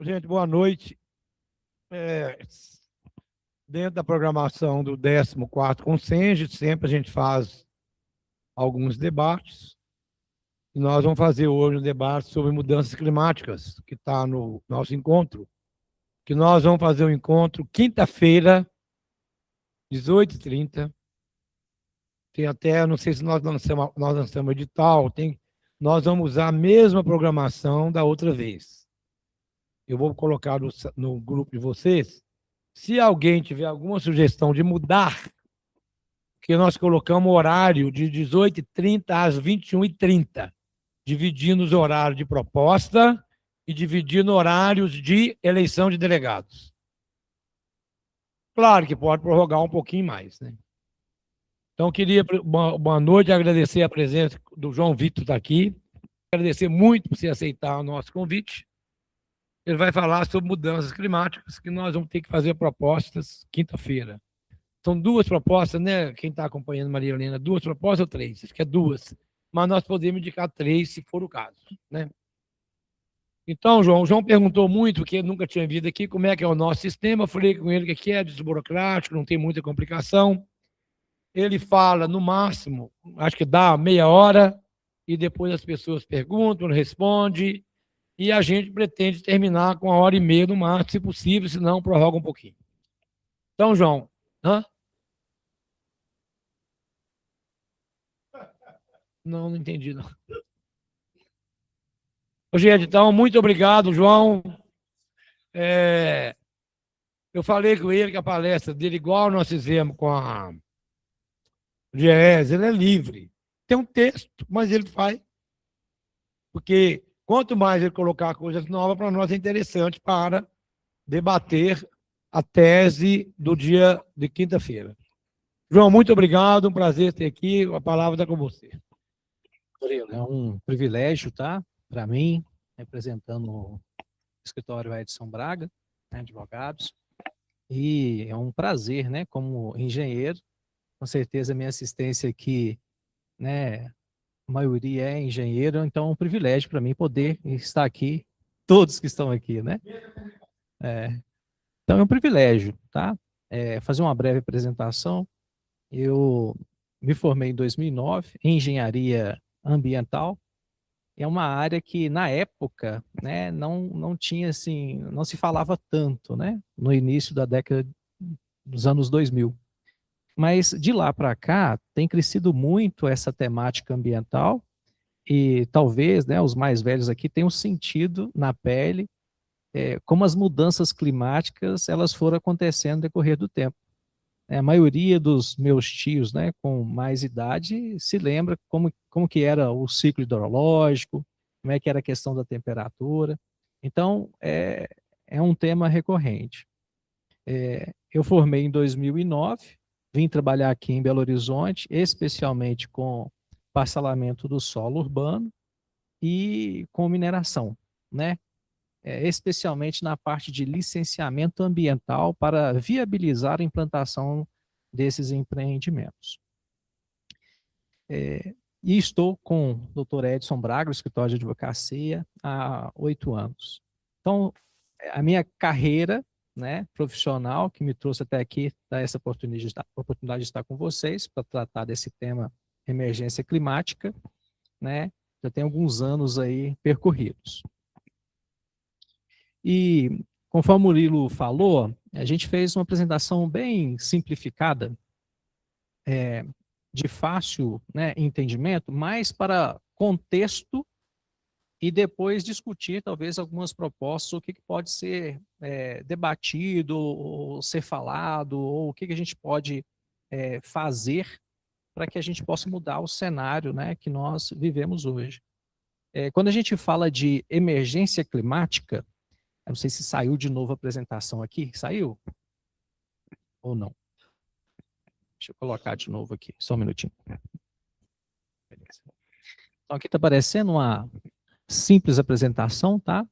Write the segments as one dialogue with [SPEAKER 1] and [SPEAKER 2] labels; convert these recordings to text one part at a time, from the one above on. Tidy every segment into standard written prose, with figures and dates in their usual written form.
[SPEAKER 1] Gente, boa noite. Dentro da programação do 14º Consenge, sempre a gente faz alguns debates. E nós vamos fazer hoje um debate sobre mudanças climáticas, que está no nosso encontro. Que nós vamos fazer um encontro quinta-feira, 18h30. Tem até, não sei se nós lançamos edital, nós vamos usar a mesma programação da outra vez. Eu vou colocar no grupo de vocês. Se alguém tiver alguma sugestão de mudar, que nós colocamos o horário de 18h30 às 21h30, dividindo os horários de proposta e dividindo horários de eleição de delegados. Claro que pode prorrogar um pouquinho mais, né? Então, queria, boa noite, agradecer a presença do João Vitor estar aqui, agradecer muito por você aceitar o nosso convite. Ele vai falar sobre mudanças climáticas, que nós vamos ter que fazer propostas quinta-feira. São duas propostas, né? Quem está acompanhando, Maria Helena, duas propostas ou três? Acho que é duas. Mas nós podemos indicar três, se for o caso, né? Então, o João perguntou muito, porque ele nunca tinha vindo aqui, como é que é o nosso sistema. Eu falei com ele que aqui é desburocrático, não tem muita complicação. Ele fala, no máximo, acho que dá meia hora, e depois as pessoas perguntam, respondem, e a gente pretende terminar com 1h30 no máximo, se possível, senão prorroga um pouquinho. Então, João, Não entendi, não. Gente, então, muito obrigado, João. Eu falei com ele que a palestra dele, igual nós fizemos com a GES, ele é livre. Tem um texto, mas ele faz. Porque quanto mais ele colocar coisas novas, para nós é interessante para debater a tese do dia de quinta-feira. João, muito obrigado, um prazer ter aqui, a palavra está com você.
[SPEAKER 2] É um privilégio, tá? Para mim, representando o escritório Edson Braga, né, advogados, e é um prazer, né, como engenheiro, com certeza minha assistência aqui, né, a maioria é engenheiro, então é um privilégio para mim poder estar aqui, todos que estão aqui, né? Então é um privilégio, tá? Fazer uma breve apresentação. Eu me formei em 2009 em engenharia ambiental. É uma área que na época, né, não tinha assim, não se falava tanto, né, no início da década dos anos 2000. Mas de lá para cá tem crescido muito essa temática ambiental e talvez, né, os mais velhos aqui tenham sentido na pele como as mudanças climáticas elas foram acontecendo no decorrer do tempo. A maioria dos meus tios, né, com mais idade, se lembra como que era o ciclo hidrológico, como é que era a questão da temperatura. Então, é um tema recorrente. Eu formei em 2009, vim trabalhar aqui em Belo Horizonte, especialmente com parcelamento do solo urbano e com mineração, né? Especialmente na parte de licenciamento ambiental para viabilizar a implantação desses empreendimentos. E estou com o Dr. Edson Braga, no escritório de advocacia, há 8 anos. Então, a minha carreira, né, profissional, que me trouxe até aqui, dá essa oportunidade de estar com vocês para tratar desse tema emergência climática, né, já tem alguns anos aí percorridos. E, conforme o Murilo falou, a gente fez uma apresentação bem simplificada, de fácil, né, entendimento, mais para contexto e depois discutir talvez algumas propostas, o que pode ser debatido, ou ser falado, ou o que a gente pode fazer para que a gente possa mudar o cenário, né, que nós vivemos hoje. Quando a gente fala de emergência climática, eu não sei se saiu de novo a apresentação aqui. Saiu? Ou não? Deixa eu colocar de novo aqui. Só um minutinho. Beleza. Então, aqui está aparecendo uma simples apresentação, tá?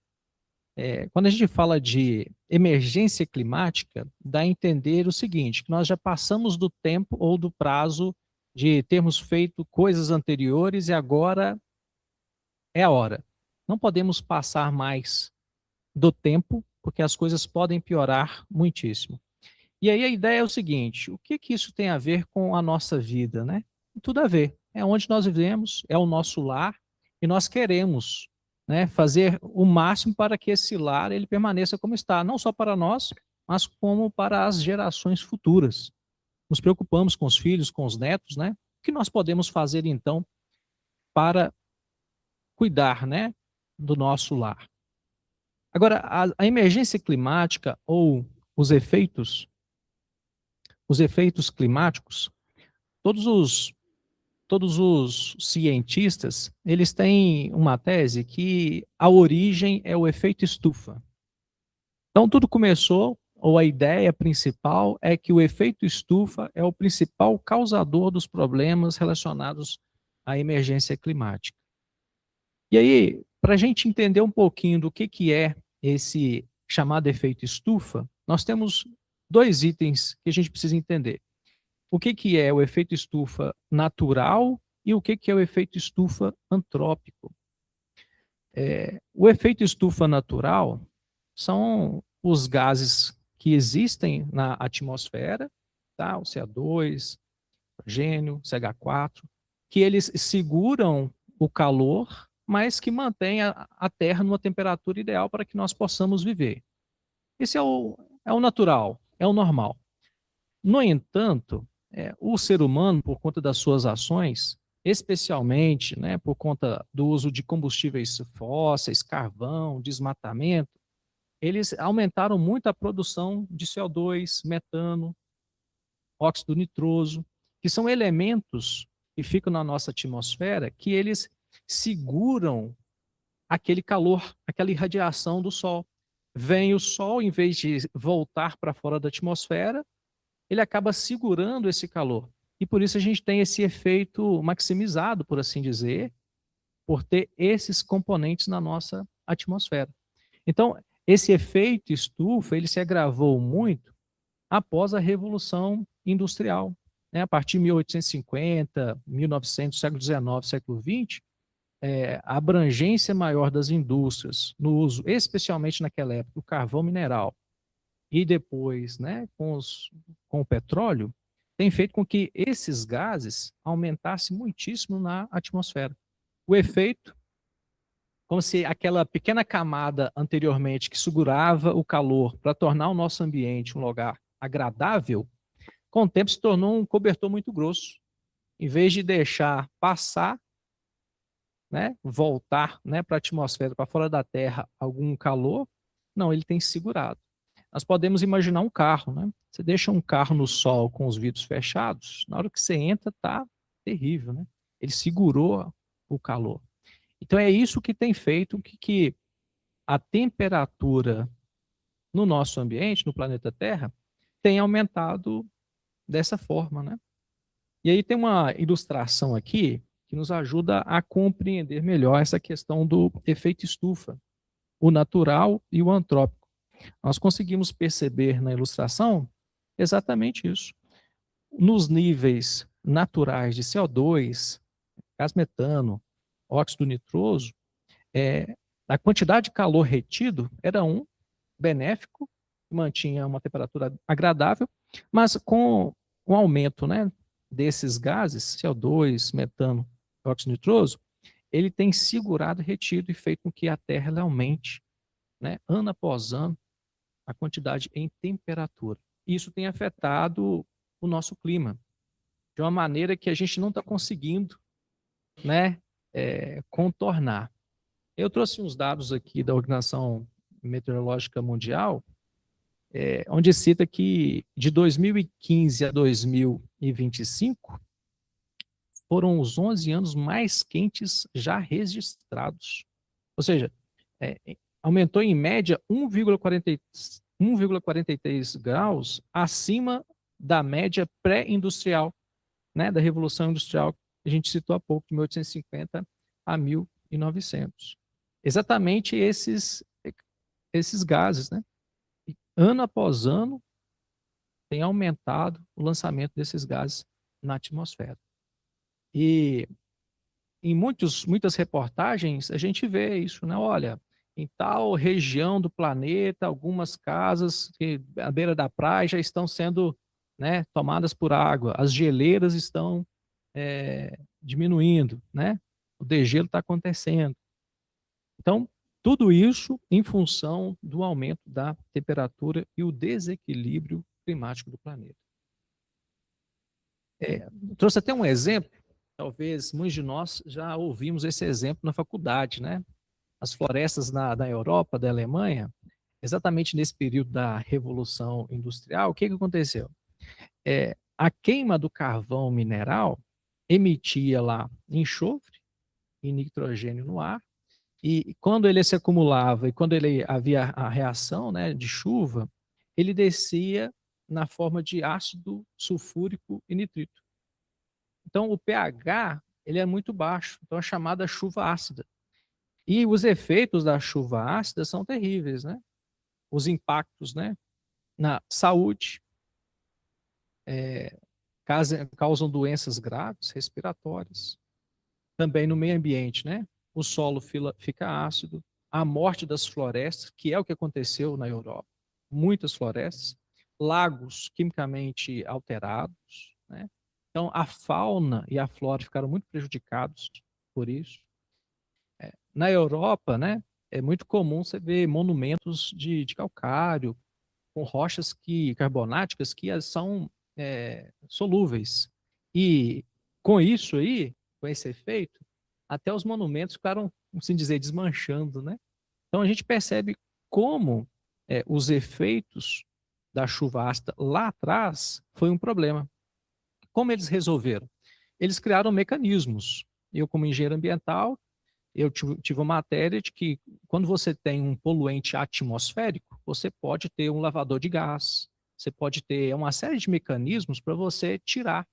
[SPEAKER 2] Quando a gente fala de emergência climática, dá a entender o seguinte, que nós já passamos do tempo ou do prazo de termos feito coisas anteriores e agora é a hora. Não podemos passar mais do tempo, porque as coisas podem piorar muitíssimo. E aí a ideia é o seguinte: o que que isso tem a ver com a nossa vida, né? Tudo a ver. É onde nós vivemos, é o nosso lar, e nós queremos, né, fazer o máximo para que esse lar ele permaneça como está, não só para nós, mas como para as gerações futuras. Nos preocupamos com os filhos, com os netos, né? O que nós podemos fazer então para cuidar, né, do nosso lar? Agora, a emergência climática ou os efeitos climáticos, todos os todos os cientistas, eles têm uma tese que a origem é o efeito estufa. Então tudo começou, ou a ideia principal é que o efeito estufa é o principal causador dos problemas relacionados à emergência climática. E aí, para a gente entender um pouquinho do que é esse chamado efeito estufa, nós temos dois itens que a gente precisa entender. O que é o efeito estufa natural e o que é o efeito estufa antrópico. O efeito estufa natural são os gases que existem na atmosfera, tá? O CO2, hidrogênio, CH4, que eles seguram o calor, mas que mantém a Terra numa temperatura ideal para que nós possamos viver. Esse é o natural, é o normal. No entanto, o ser humano, por conta das suas ações, especialmente, né, por conta do uso de combustíveis fósseis, carvão, desmatamento, eles aumentaram muito a produção de CO2, metano, óxido nitroso, que são elementos que ficam na nossa atmosfera que eles seguram aquele calor, aquela irradiação do Sol. Vem o Sol, em vez de voltar para fora da atmosfera, ele acaba segurando esse calor. E por isso a gente tem esse efeito maximizado, por assim dizer, por ter esses componentes na nossa atmosfera. Então, esse efeito estufa, ele se agravou muito após a Revolução Industrial. Né? A partir de 1850, 1900, século XIX, século XX, a abrangência maior das indústrias no uso, especialmente naquela época, do carvão mineral, e depois, né, com o petróleo, tem feito com que esses gases aumentassem muitíssimo na atmosfera. O efeito, como se aquela pequena camada anteriormente que segurava o calor para tornar o nosso ambiente um lugar agradável, com o tempo se tornou um cobertor muito grosso. Em vez de deixar passar, né, voltar, né, para a atmosfera, para fora da Terra, algum calor, não, ele tem segurado. Nós podemos imaginar um carro, né? Você deixa um carro no sol com os vidros fechados, na hora que você entra, tá terrível, né? Ele segurou o calor. Então é isso que tem feito que a temperatura no nosso ambiente, no planeta Terra, tem aumentado dessa forma, né? E aí tem uma ilustração aqui que nos ajuda a compreender melhor essa questão do efeito estufa, o natural e o antrópico. Nós conseguimos perceber na ilustração exatamente isso. Nos níveis naturais de CO2, gás metano, óxido nitroso, a quantidade de calor retido era benéfico, mantinha uma temperatura agradável, mas com o aumento, né, desses gases, CO2, metano, óxido nitroso, ele tem segurado, retido e feito com que a Terra aumente, né, ano após ano, a quantidade em temperatura. Isso tem afetado o nosso clima de uma maneira que a gente não está conseguindo, né, contornar. Eu trouxe uns dados aqui da Organização Meteorológica Mundial, onde cita que de 2015 a 2025 foram os 11 anos mais quentes já registrados. Ou seja, aumentou em média 1,43 graus acima da média pré-industrial, né, da Revolução Industrial que a gente citou há pouco, de 1850 a 1900. Exatamente esses gases, né? E ano após ano tem aumentado o lançamento desses gases na atmosfera. E em muitas reportagens a gente vê isso, né? Olha, em tal região do planeta, algumas casas à beira da praia já estão sendo, né, tomadas por água, as geleiras estão diminuindo, né? O degelo está acontecendo. Então, tudo isso em função do aumento da temperatura e o desequilíbrio climático do planeta. Trouxe até um exemplo, talvez muitos de nós já ouvimos esse exemplo na faculdade, né? As florestas na Europa, da Alemanha, exatamente nesse período da Revolução Industrial, o que aconteceu? A queima do carvão mineral emitia lá enxofre e nitrogênio no ar, e quando ele se acumulava e quando ele havia a reação, né, de chuva, ele descia na forma de ácido sulfúrico e nitrito. Então, o pH ele é muito baixo, então é chamada chuva ácida. E os efeitos da chuva ácida são terríveis, né? Os impactos, né, na saúde, causam doenças graves, respiratórias. Também no meio ambiente, né? O solo fica ácido, a morte das florestas, que é o que aconteceu na Europa. Muitas florestas, lagos quimicamente alterados, né? Então, a fauna e a flora ficaram muito prejudicados por isso. Na Europa, né, é muito comum você ver monumentos de calcário, com rochas carbonáticas que são solúveis. E com isso aí, com esse efeito, até os monumentos ficaram, assim dizer, desmanchando, né? Então a gente percebe como os efeitos da chuva ácida lá atrás foi um problema. Como eles resolveram? Eles criaram mecanismos. Eu, como engenheiro ambiental, eu tive uma matéria de que quando você tem um poluente atmosférico, você pode ter um lavador de gás, você pode ter uma série de mecanismos para você tirar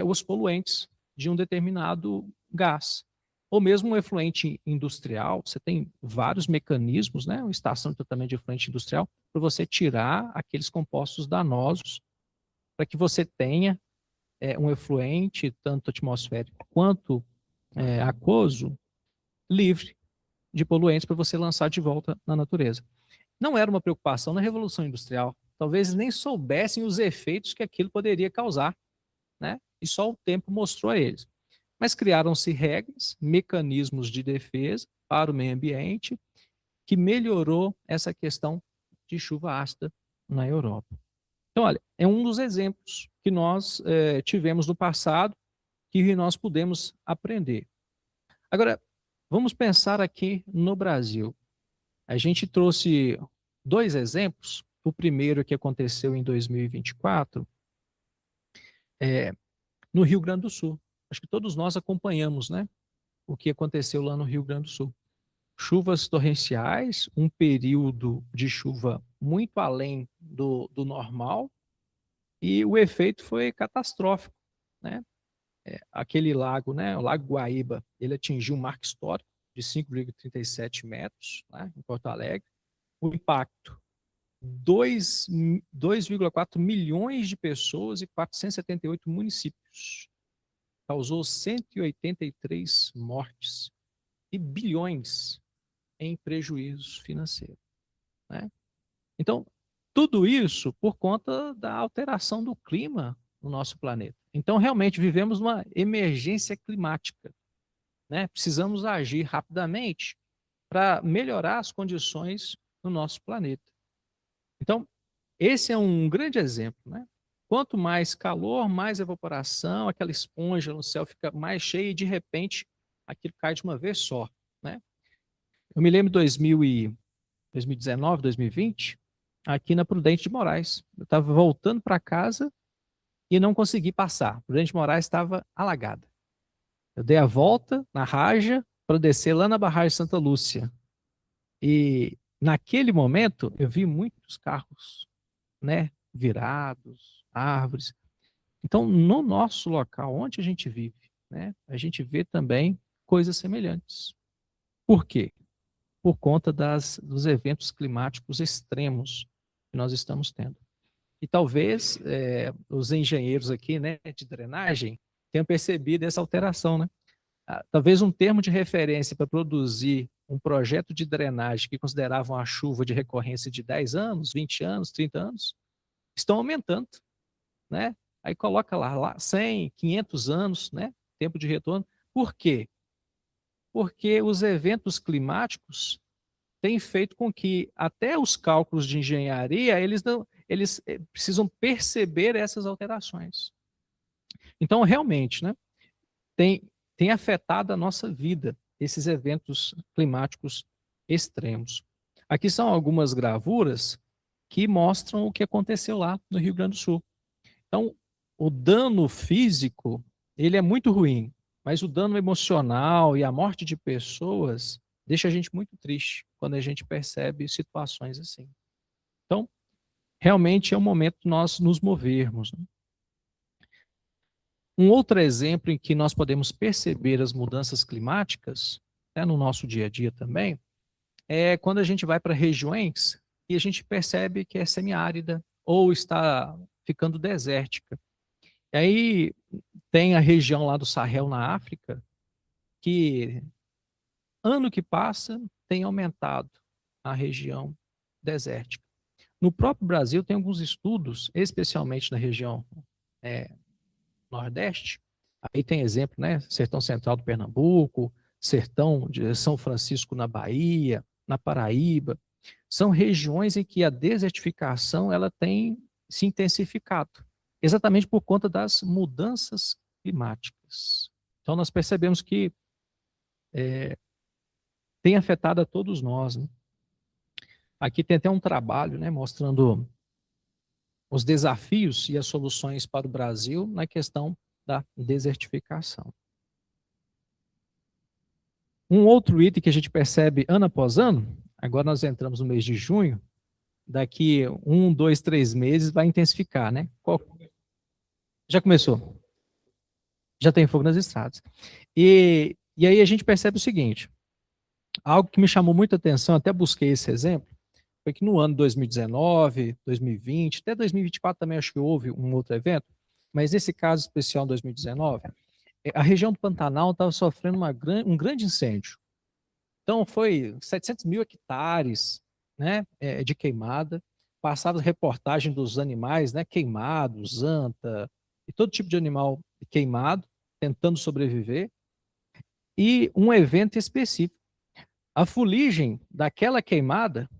[SPEAKER 2] os poluentes de um determinado gás. Ou mesmo um efluente industrial, você tem vários mecanismos, né? Uma estação de tratamento de efluente industrial, para você tirar aqueles compostos danosos, para que você tenha um efluente, tanto atmosférico quanto aquoso, livre de poluentes para você lançar de volta na natureza. Não era uma preocupação na Revolução Industrial. Talvez nem soubessem os efeitos que aquilo poderia causar, né? E só o tempo mostrou a eles. Mas criaram-se regras, mecanismos de defesa para o meio ambiente, que melhorou essa questão de chuva ácida na Europa. Então, olha, é um dos exemplos que nós tivemos no passado que nós pudemos aprender. Agora, vamos pensar aqui no Brasil. A gente trouxe dois exemplos. O primeiro que aconteceu em 2024, no Rio Grande do Sul. Acho que todos nós acompanhamos, né, o que aconteceu lá no Rio Grande do Sul. Chuvas torrenciais, um período de chuva muito além do normal, e o efeito foi catastrófico, né? Aquele lago, né, o Lago Guaíba, ele atingiu um marco histórico de 5,37 metros, né, em Porto Alegre. O impacto, 2,4 milhões de pessoas e 478 municípios. Causou 183 mortes e bilhões em prejuízos financeiros, né? Então, tudo isso por conta da alteração do clima no nosso planeta. Então, realmente, vivemos uma emergência climática, né? Precisamos agir rapidamente para melhorar as condições no nosso planeta. Então, esse é um grande exemplo, né? Quanto mais calor, mais evaporação, aquela esponja no céu fica mais cheia e, de repente, aquilo cai de uma vez só, né? Eu me lembro de 2019, 2020, aqui na Prudente de Moraes. Eu estava voltando para casa e não consegui passar. Prudente de Moraes estava alagada. Eu dei a volta na Raja para descer lá na barragem Santa Lúcia. E naquele momento eu vi muitos carros, né, virados, árvores. Então, no nosso local, onde a gente vive, né, a gente vê também coisas semelhantes. Por quê? Por conta dos eventos climáticos extremos que nós estamos tendo. E talvez os engenheiros aqui, né, de drenagem tenham percebido essa alteração, né? Talvez um termo de referência para produzir um projeto de drenagem que consideravam a chuva de recorrência de 10 anos, 20 anos, 30 anos, estão aumentando, né? Aí coloca lá 100, 500 anos, né? Tempo de retorno. Por quê? Porque os eventos climáticos têm feito com que até os cálculos de engenharia, eles precisam perceber essas alterações. Então, realmente, né? Tem afetado a nossa vida, esses eventos climáticos extremos. Aqui são algumas gravuras que mostram o que aconteceu lá no Rio Grande do Sul. Então, o dano físico, ele é muito ruim, mas o dano emocional e a morte de pessoas deixa a gente muito triste quando a gente percebe situações assim. Então, realmente é o momento de nós nos movermos, né? Um outro exemplo em que nós podemos perceber as mudanças climáticas, né, no nosso dia a dia também, é quando a gente vai para regiões e a gente percebe que é semiárida ou está ficando desértica. E aí tem a região lá do Sahel na África, que ano que passa tem aumentado a região desértica. No próprio Brasil tem alguns estudos, especialmente na região Nordeste. Aí tem exemplo, né? Sertão Central do Pernambuco, Sertão de São Francisco na Bahia, na Paraíba. São regiões em que a desertificação ela tem se intensificado, exatamente por conta das mudanças climáticas. Então nós percebemos que tem afetado a todos nós, né? Aqui tem até um trabalho, né, mostrando os desafios e as soluções para o Brasil na questão da desertificação. Um outro item que a gente percebe ano após ano, agora nós entramos no mês de junho, daqui 1, 2, 3 meses vai intensificar, né? Já começou. Já tem fogo nas estradas. E aí a gente percebe o seguinte, algo que me chamou muita atenção, até busquei esse exemplo, foi que no ano 2019, 2020, até 2024 também acho que houve um outro evento, mas nesse caso especial, 2019, a região do Pantanal estava sofrendo um grande incêndio. Então foi 700 mil hectares, né, de queimada, passava reportagem dos animais, né, queimados, anta, e todo tipo de animal queimado, tentando sobreviver, e um evento específico. A fuligem daquela queimada,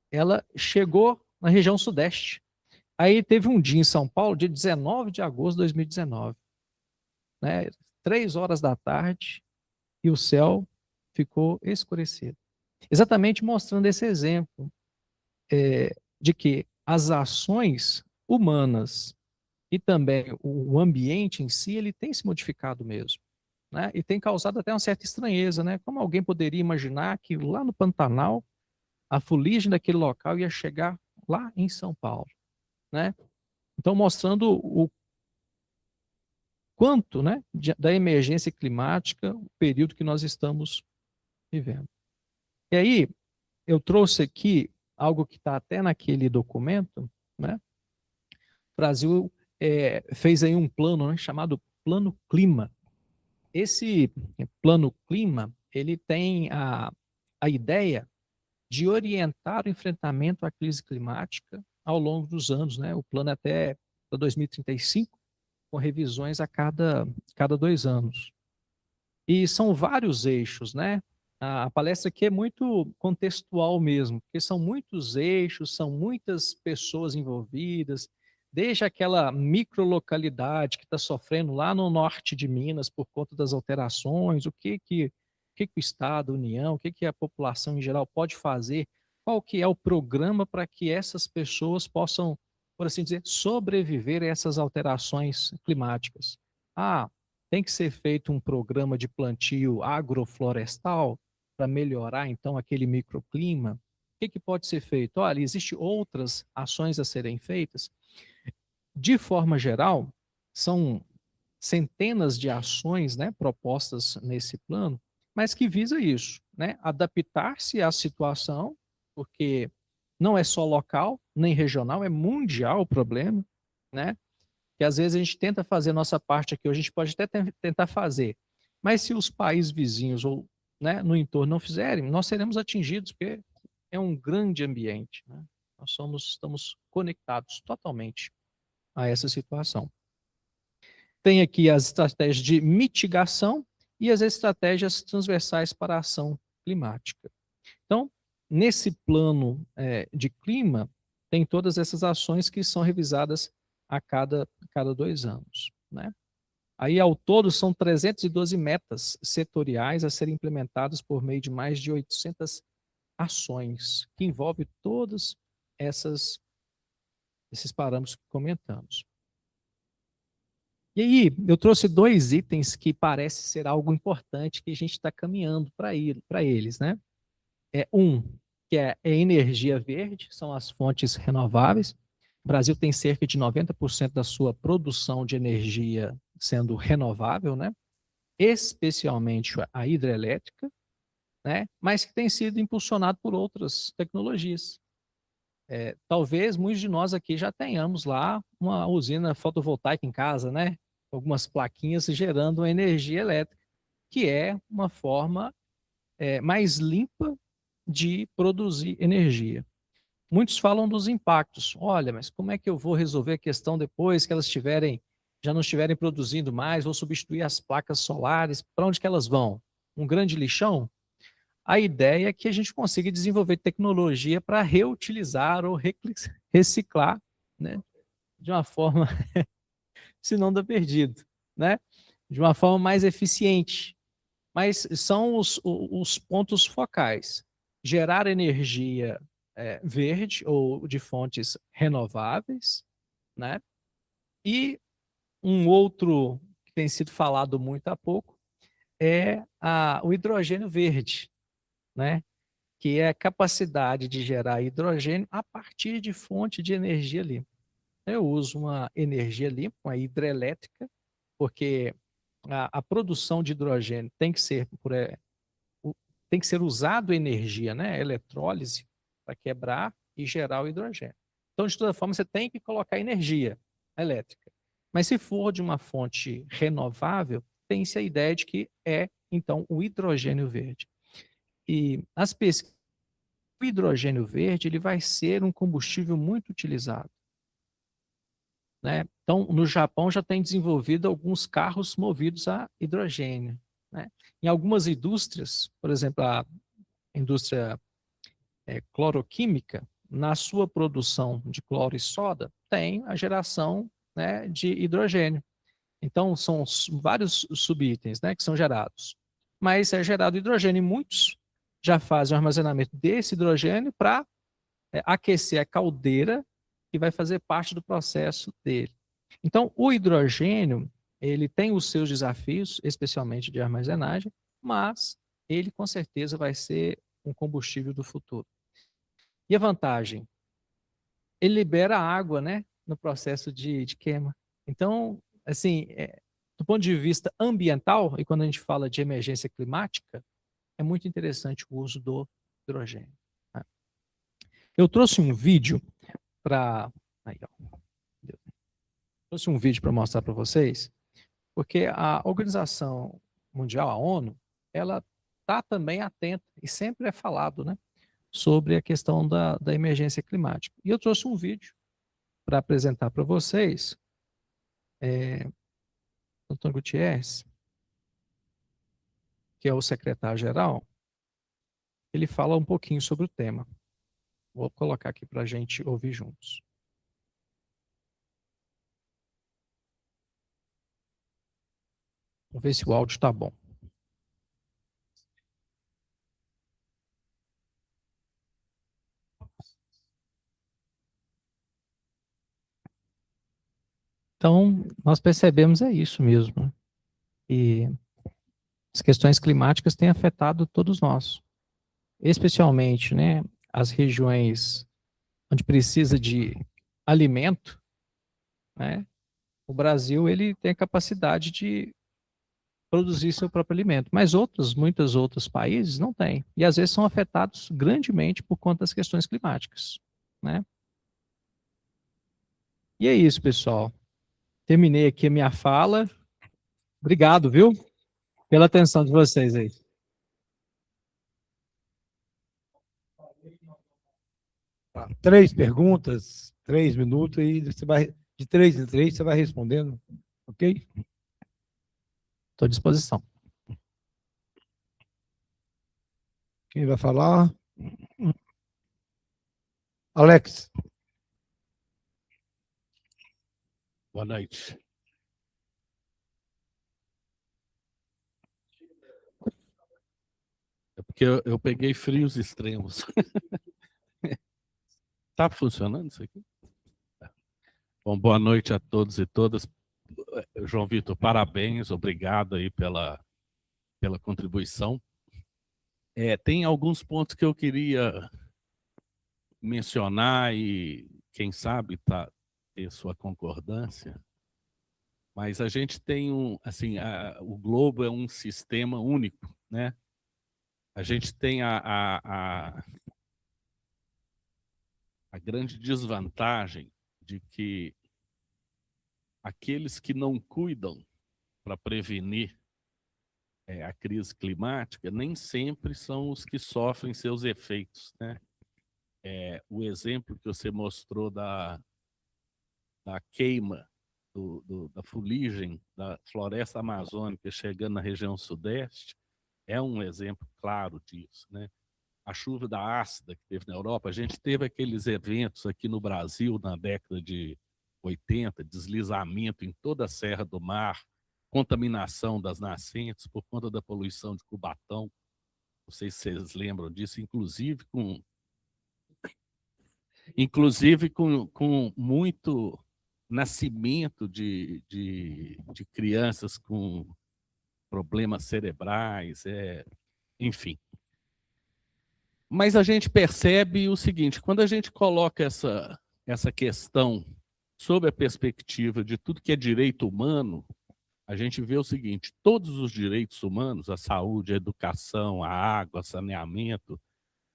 [SPEAKER 2] ela chegou na região sudeste. Aí teve um dia em São Paulo, dia 19 de agosto de 2019, né, 3 horas da tarde, e o céu ficou escurecido. Exatamente mostrando esse exemplo de que as ações humanas e também o ambiente em si, ele tem se modificado mesmo, né? E tem causado até uma certa estranheza, né? Como alguém poderia imaginar que lá no Pantanal, a fuligem daquele local ia chegar lá em São Paulo, né? Então, mostrando o quanto, né, da emergência climática, o período que nós estamos vivendo. E aí, eu trouxe aqui algo que está até naquele documento, né? O Brasil fez aí um plano, né, chamado Plano Clima. Esse Plano Clima, ele tem a ideia de orientar o enfrentamento à crise climática ao longo dos anos, né? O plano é até 2035, com revisões a cada 2 anos. E são vários eixos, né? A palestra aqui é muito contextual mesmo, porque são muitos eixos, são muitas pessoas envolvidas, desde aquela microlocalidade que está sofrendo lá no norte de Minas por conta das alterações, o que o Estado, a União, o que a população em geral pode fazer, qual que é o programa para que essas pessoas possam, por assim dizer, sobreviver a essas alterações climáticas. Tem que ser feito um programa de plantio agroflorestal para melhorar, então, aquele microclima. O que pode ser feito? Olha, existem outras ações a serem feitas. De forma geral, são centenas de ações, né, propostas nesse plano, mas que visa isso, né, adaptar-se à situação, porque não é só local, nem regional, é mundial o problema, né? Que às vezes a gente tenta fazer a nossa parte aqui, a gente pode até tentar fazer, mas se os países vizinhos ou né, no entorno não fizerem, nós seremos atingidos, porque é um grande ambiente, né? Estamos conectados totalmente a essa situação. Tem aqui as estratégias de mitigação e as estratégias transversais para a ação climática. Então, nesse plano de clima, tem todas essas ações que são revisadas a cada 2 anos, né? Aí, ao todo, são 312 metas setoriais a serem implementadas por meio de mais de 800 ações, que envolve todos esses parâmetros que comentamos. E aí, eu trouxe 2 itens que parece ser algo importante que a gente está caminhando para eles, né? Que é a energia verde, são as fontes renováveis. O Brasil tem cerca de 90% da sua produção de energia sendo renovável, né? Especialmente a hidrelétrica, né? Mas que tem sido impulsionado por outras tecnologias. Talvez muitos de nós aqui já tenhamos lá uma usina fotovoltaica em casa, né? Algumas plaquinhas gerando energia elétrica, que é uma forma mais limpa de produzir energia. Muitos falam dos impactos. Olha, mas como é que eu vou resolver a questão depois que elas já não estiverem produzindo mais? Vou substituir as placas solares? Para onde que elas vão? Um grande lixão? A ideia é que a gente consiga desenvolver tecnologia para reutilizar ou reciclar, né? De uma forma, se não dá perdido, né? De uma forma mais eficiente. Mas são os pontos focais. Gerar energia verde ou de fontes renováveis, né? E um outro que tem sido falado muito há pouco é o hidrogênio verde, né? Que é a capacidade de gerar hidrogênio a partir de fonte de energia limpa. Eu uso uma energia limpa, uma hidrelétrica, porque a produção de hidrogênio tem que ser usado energia, né? Eletrólise, para quebrar e gerar o hidrogênio. Então, de toda forma, você tem que colocar energia elétrica. Mas se for de uma fonte renovável, tem-se a ideia de que então, o hidrogênio verde. E o hidrogênio verde ele vai ser um combustível muito utilizado, né? Então, no Japão já tem desenvolvido alguns carros movidos a hidrogênio, né? Em algumas indústrias, por exemplo, a indústria cloroquímica, na sua produção de cloro e soda, tem a geração, né, de hidrogênio. Então, são vários subitens, né, que são gerados. Mas é gerado hidrogênio e muitos já fazem o armazenamento desse hidrogênio para aquecer a caldeira que vai fazer parte do processo dele. Então, o hidrogênio, ele tem os seus desafios, especialmente de armazenagem, mas ele com certeza vai ser um combustível do futuro. E a vantagem? Ele libera água, né, no processo de queima. Então, assim, do ponto de vista ambiental, e quando a gente fala de emergência climática, é muito interessante o uso do hidrogênio. Né? Eu trouxe um vídeo para... Trouxe um vídeo para mostrar para vocês, porque a Organização Mundial, a ONU, ela está também atenta, e sempre é falado, né, sobre a questão da emergência climática. E eu trouxe um vídeo para apresentar para vocês. Antônio Gutierrez, que é o secretário-geral, ele fala um pouquinho sobre o tema. Vou colocar aqui para a gente ouvir juntos. Vamos ver se o áudio está bom. Então, nós percebemos isso mesmo. Né? E as questões climáticas têm afetado todos nós, especialmente, né, as regiões onde precisa de alimento, né? O Brasil ele tem a capacidade de produzir seu próprio alimento, mas muitos outros países não têm, e às vezes são afetados grandemente por conta das questões climáticas, né? E é isso, pessoal. Terminei aqui a minha fala. Obrigado, viu? Pela atenção de vocês aí.
[SPEAKER 1] Tá. 3 perguntas, 3 minutos, e você vai, de 3 em 3, você vai respondendo, ok?
[SPEAKER 2] Estou à disposição.
[SPEAKER 1] Quem vai falar? Alex.
[SPEAKER 3] Boa noite. É porque eu peguei frios extremos. Tá funcionando isso aqui? Bom, boa noite a todos e todas. João Vitor, parabéns, obrigado aí pela contribuição. Tem alguns pontos que eu queria mencionar e, quem sabe, ter sua concordância. Mas a gente tem o globo é um sistema único, né? A gente tem a grande desvantagem de que aqueles que não cuidam para prevenir a crise climática nem sempre são os que sofrem seus efeitos, né? O exemplo que você mostrou da queima da fuligem da floresta amazônica chegando na região sudeste é um exemplo claro disso, né? A chuva da ácida que teve na Europa, a gente teve aqueles eventos aqui no Brasil na década de 80, deslizamento em toda a Serra do Mar, contaminação das nascentes por conta da poluição de Cubatão. Não sei se vocês lembram disso, inclusive com muito nascimento de crianças com problemas cerebrais, enfim. Mas a gente percebe o seguinte, quando a gente coloca essa questão sob a perspectiva de tudo que é direito humano, a gente vê o seguinte, todos os direitos humanos, a saúde, a educação, a água, saneamento,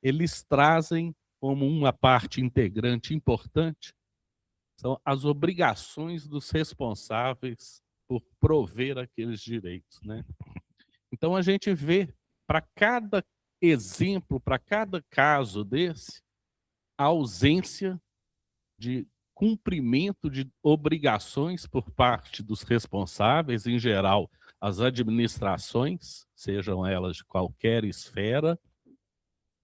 [SPEAKER 3] eles trazem como uma parte integrante importante, são as obrigações dos responsáveis por prover aqueles direitos, né? Então a gente vê, para cada exemplo, para cada caso desse, a ausência de cumprimento de obrigações por parte dos responsáveis, em geral, as administrações, sejam elas de qualquer esfera.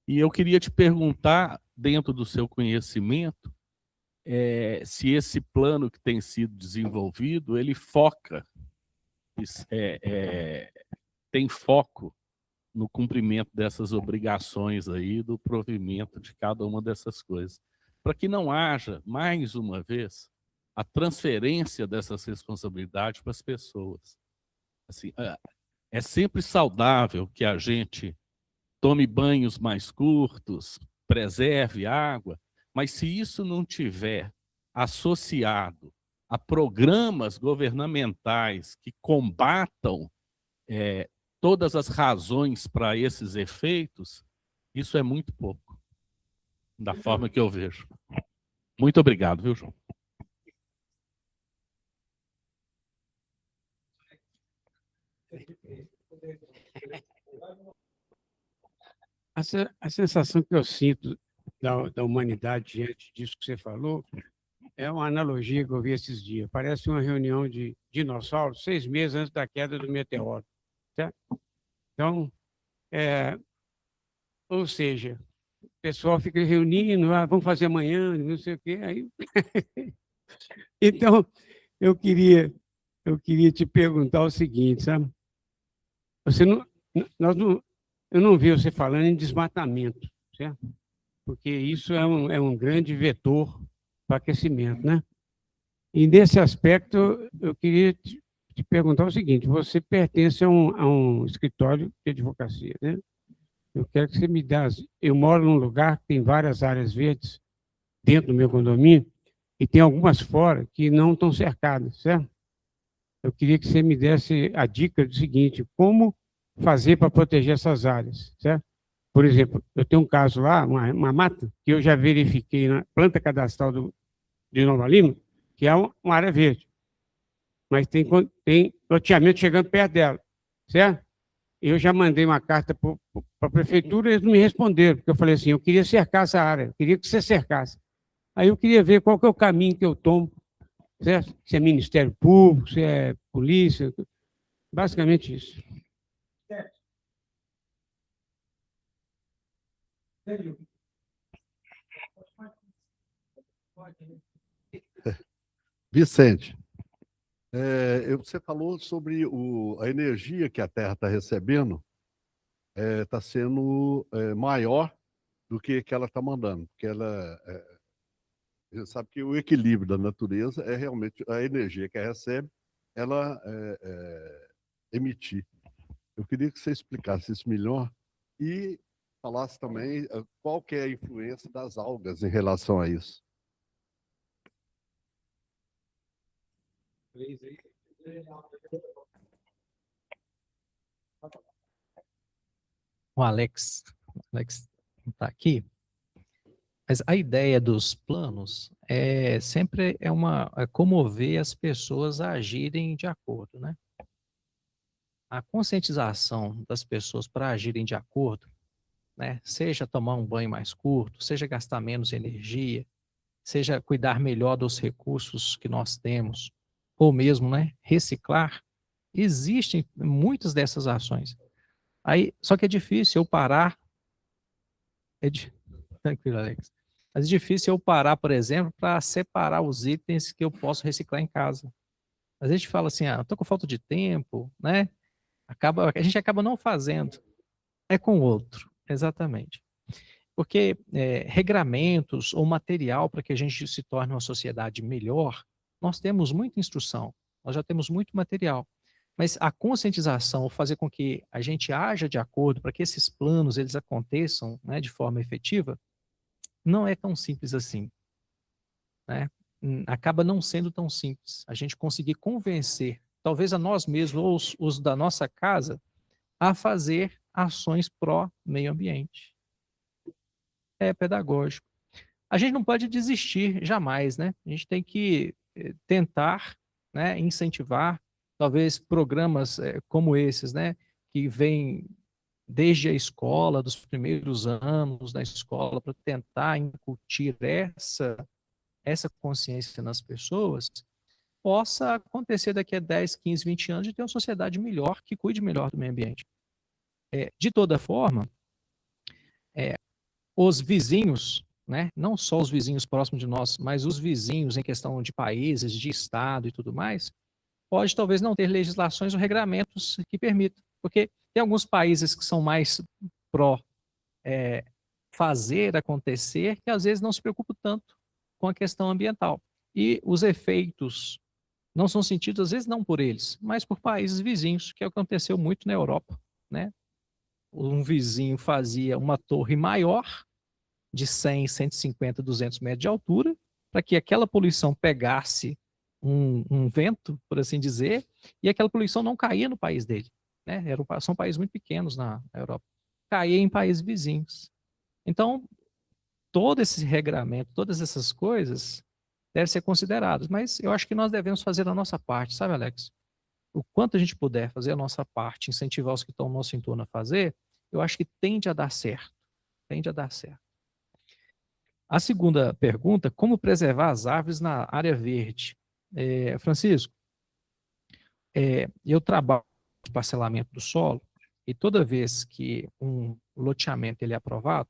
[SPEAKER 3] E eu queria te perguntar, dentro do seu conhecimento, se esse plano que tem sido desenvolvido, ele tem foco no cumprimento dessas obrigações aí, do provimento de cada uma dessas coisas, para que não haja, mais uma vez, a transferência dessas responsabilidades para as pessoas. Assim, é sempre saudável que a gente tome banhos mais curtos, preserve água, mas se isso não tiver associado a programas governamentais que combatam todas as razões para esses efeitos, isso é muito pouco, da forma que eu vejo. Muito obrigado, viu, João?
[SPEAKER 4] A sensação que eu sinto da humanidade diante disso que você falou é uma analogia que eu vi esses dias. Parece uma reunião de dinossauros 6 meses antes da queda do meteoro. Certo? Então, ou seja, o pessoal fica reunindo, vamos fazer amanhã, não sei o quê. Aí... Então, eu queria te perguntar o seguinte, sabe? Eu não vi você falando em desmatamento, certo? Porque isso é um grande vetor para aquecimento, né? E nesse aspecto, eu queria te perguntar o seguinte, você pertence a um escritório de advocacia, né? Eu quero que você me dê... Eu moro num lugar que tem várias áreas verdes dentro do meu condomínio e tem algumas fora que não estão cercadas, certo? Eu queria que você me desse a dica do seguinte, como fazer para proteger essas áreas, certo? Por exemplo, eu tenho um caso lá, uma mata, que eu já verifiquei na planta cadastral de Nova Lima, que é uma área verde. Mas tem loteamento chegando perto dela, certo? Eu já mandei uma carta para a prefeitura e eles não me responderam, porque eu falei assim, eu queria cercar essa área, eu queria que você cercasse. Aí eu queria ver qual que é o caminho que eu tomo, certo? Se é Ministério Público, se é polícia, basicamente isso.
[SPEAKER 5] Vicente, você falou sobre a energia que a Terra está recebendo, está sendo maior do que ela está mandando, porque você sabe que o equilíbrio da natureza é realmente a energia que ela recebe, ela emitir. Eu queria que você explicasse isso melhor e falasse também qual que é a influência das algas em relação a isso.
[SPEAKER 2] O Alex está aqui, mas a ideia dos planos sempre é comover as pessoas a agirem de acordo, né? A conscientização das pessoas para agirem de acordo, né? Seja tomar um banho mais curto, seja gastar menos energia, seja cuidar melhor dos recursos que nós temos, ou mesmo, né, reciclar, existem muitas dessas ações. Aí, só que é difícil eu parar, tranquilo, Alex, mas é difícil eu parar, por exemplo, para separar os itens que eu posso reciclar em casa. Às vezes a gente fala assim, estou com falta de tempo, né? A gente acaba não fazendo. É com o outro, exatamente. Porque regramentos ou material para que a gente se torne uma sociedade melhor, nós temos muita instrução, nós já temos muito material. Mas a conscientização, fazer com que a gente haja de acordo para que esses planos eles aconteçam, né, de forma efetiva, não é tão simples assim, né? Acaba não sendo tão simples. A gente conseguir convencer, talvez a nós mesmos ou os da nossa casa, a fazer ações pró-meio ambiente. É pedagógico. A gente não pode desistir jamais, né? A gente tem que tentar, né, incentivar, talvez programas como esses, né, que vêm desde a escola, dos primeiros anos da escola, para tentar incutir essa consciência nas pessoas, possa acontecer daqui a 10, 15, 20 anos de ter uma sociedade melhor, que cuide melhor do meio ambiente. De toda forma, os vizinhos, né, não só os vizinhos próximos de nós, mas os vizinhos em questão de países, de estado e tudo mais, pode talvez não ter legislações ou regramentos que permitam, porque tem alguns países que são mais pró fazer acontecer, que às vezes não se preocupam tanto com a questão ambiental. E os efeitos não são sentidos, às vezes, não por eles, mas por países vizinhos, que é o que aconteceu muito na Europa, né? Um vizinho fazia uma torre maior, de 100, 150, 200 metros de altura, para que aquela poluição pegasse um vento, por assim dizer, e aquela poluição não caía no país dele, né? São países muito pequenos na Europa. Caía em países vizinhos. Então, todo esse regramento, todas essas coisas devem ser consideradas, mas eu acho que nós devemos fazer a nossa parte, sabe, Alex? O quanto a gente puder fazer a nossa parte, incentivar os que estão no nosso entorno a fazer, eu acho que tende a dar certo. Tende a dar certo. A segunda pergunta, como preservar as árvores na área verde? Francisco, eu trabalho com parcelamento do solo e toda vez que um loteamento ele é aprovado,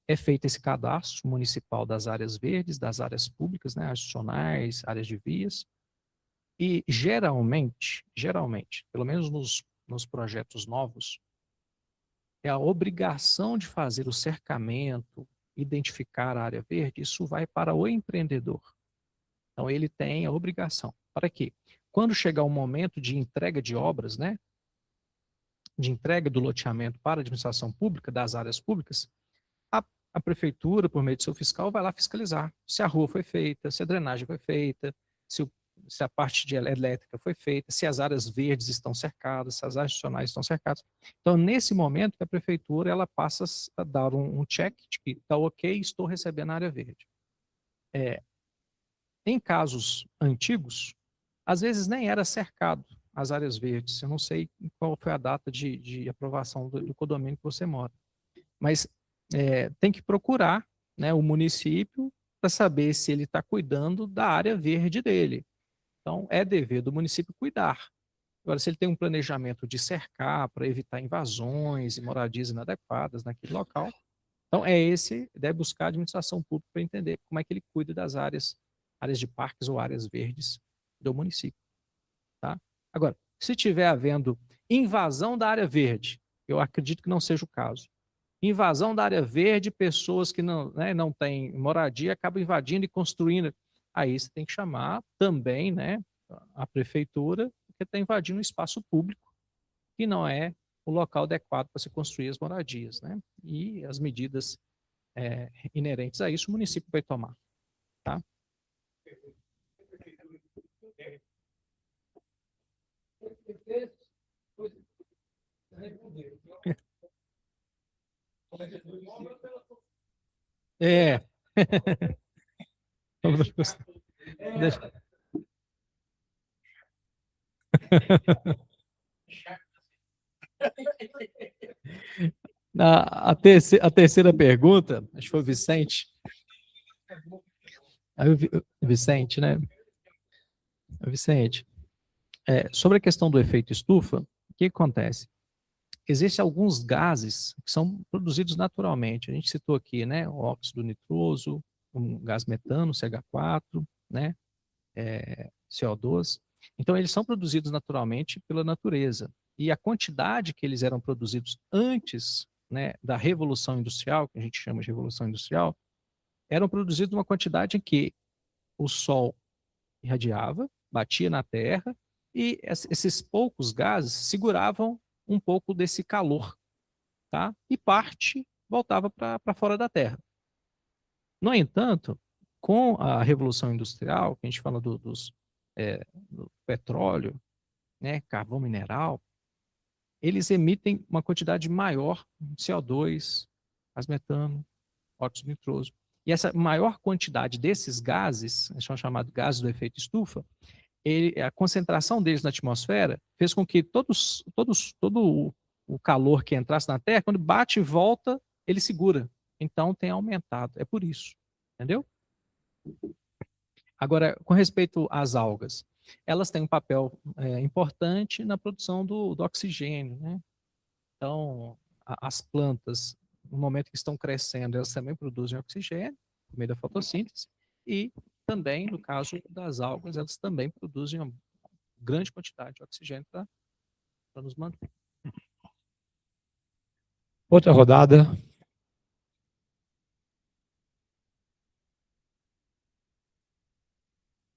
[SPEAKER 2] é feito esse cadastro municipal das áreas verdes, das áreas públicas, né, adicionais, áreas de vias, e geralmente, pelo menos nos projetos novos, é a obrigação de fazer o cercamento, identificar a área verde, isso vai para o empreendedor. Então, ele tem a obrigação. Para quê? Quando chegar o momento de entrega de obras, né, de entrega do loteamento para a administração pública, das áreas públicas, a prefeitura, por meio de seu fiscal, vai lá fiscalizar se a rua foi feita, se a drenagem foi feita, se a parte de elétrica foi feita, se as áreas verdes estão cercadas, se as áreas adicionais estão cercadas. Então, nesse momento, a prefeitura ela passa a dar um check de que está ok, estou recebendo a área verde. Em casos antigos, às vezes nem era cercado as áreas verdes. Eu não sei qual foi a data de aprovação do condomínio que você mora. Mas tem que procurar, né, o município para saber se ele está cuidando da área verde dele. Então, é dever do município cuidar. Agora, se ele tem um planejamento de cercar para evitar invasões e moradias inadequadas naquele local, então deve buscar a administração pública para entender como é que ele cuida das áreas de parques ou áreas verdes do município. Tá? Agora, se tiver havendo invasão da área verde, eu acredito que não seja o caso. Invasão da área verde, pessoas que não têm moradia acabam invadindo e construindo. Aí você tem que chamar também, né, a prefeitura, porque está invadindo um espaço público que não é o local adequado para se construir as moradias, né? E as medidas inerentes a isso o município vai tomar. Tá? Deixa. A terceira pergunta, acho que foi o Vicente. Vicente, né? Vicente, sobre a questão do efeito estufa, o que acontece? Existem alguns gases que são produzidos naturalmente. A gente citou aqui, né, o óxido nitroso, o gás metano, CH4, né, CO2. Então, eles são produzidos naturalmente pela natureza. E a quantidade que eles eram produzidos antes, né, da Revolução Industrial, que a gente chama de Revolução Industrial, eram produzidos uma quantidade em que o Sol irradiava, batia na Terra, e esses poucos gases seguravam um pouco desse calor, tá? E parte voltava para fora da Terra. No entanto, com a Revolução Industrial, que a gente fala do petróleo, né, carvão mineral, eles emitem uma quantidade maior de CO2, gás metano, óxido nitroso. E essa maior quantidade desses gases, são chamados gases do efeito estufa, a concentração deles na atmosfera fez com que todo o calor que entrasse na Terra, quando bate e volta, ele segura. Então tem aumentado. É por isso. Entendeu? Agora, com respeito às algas, elas têm um papel importante na produção do oxigênio, né? Então, as plantas, no momento que estão crescendo, elas também produzem oxigênio, por meio da fotossíntese, e também, no caso das algas, elas também produzem uma grande quantidade de oxigênio para nos manter.
[SPEAKER 1] Outra rodada.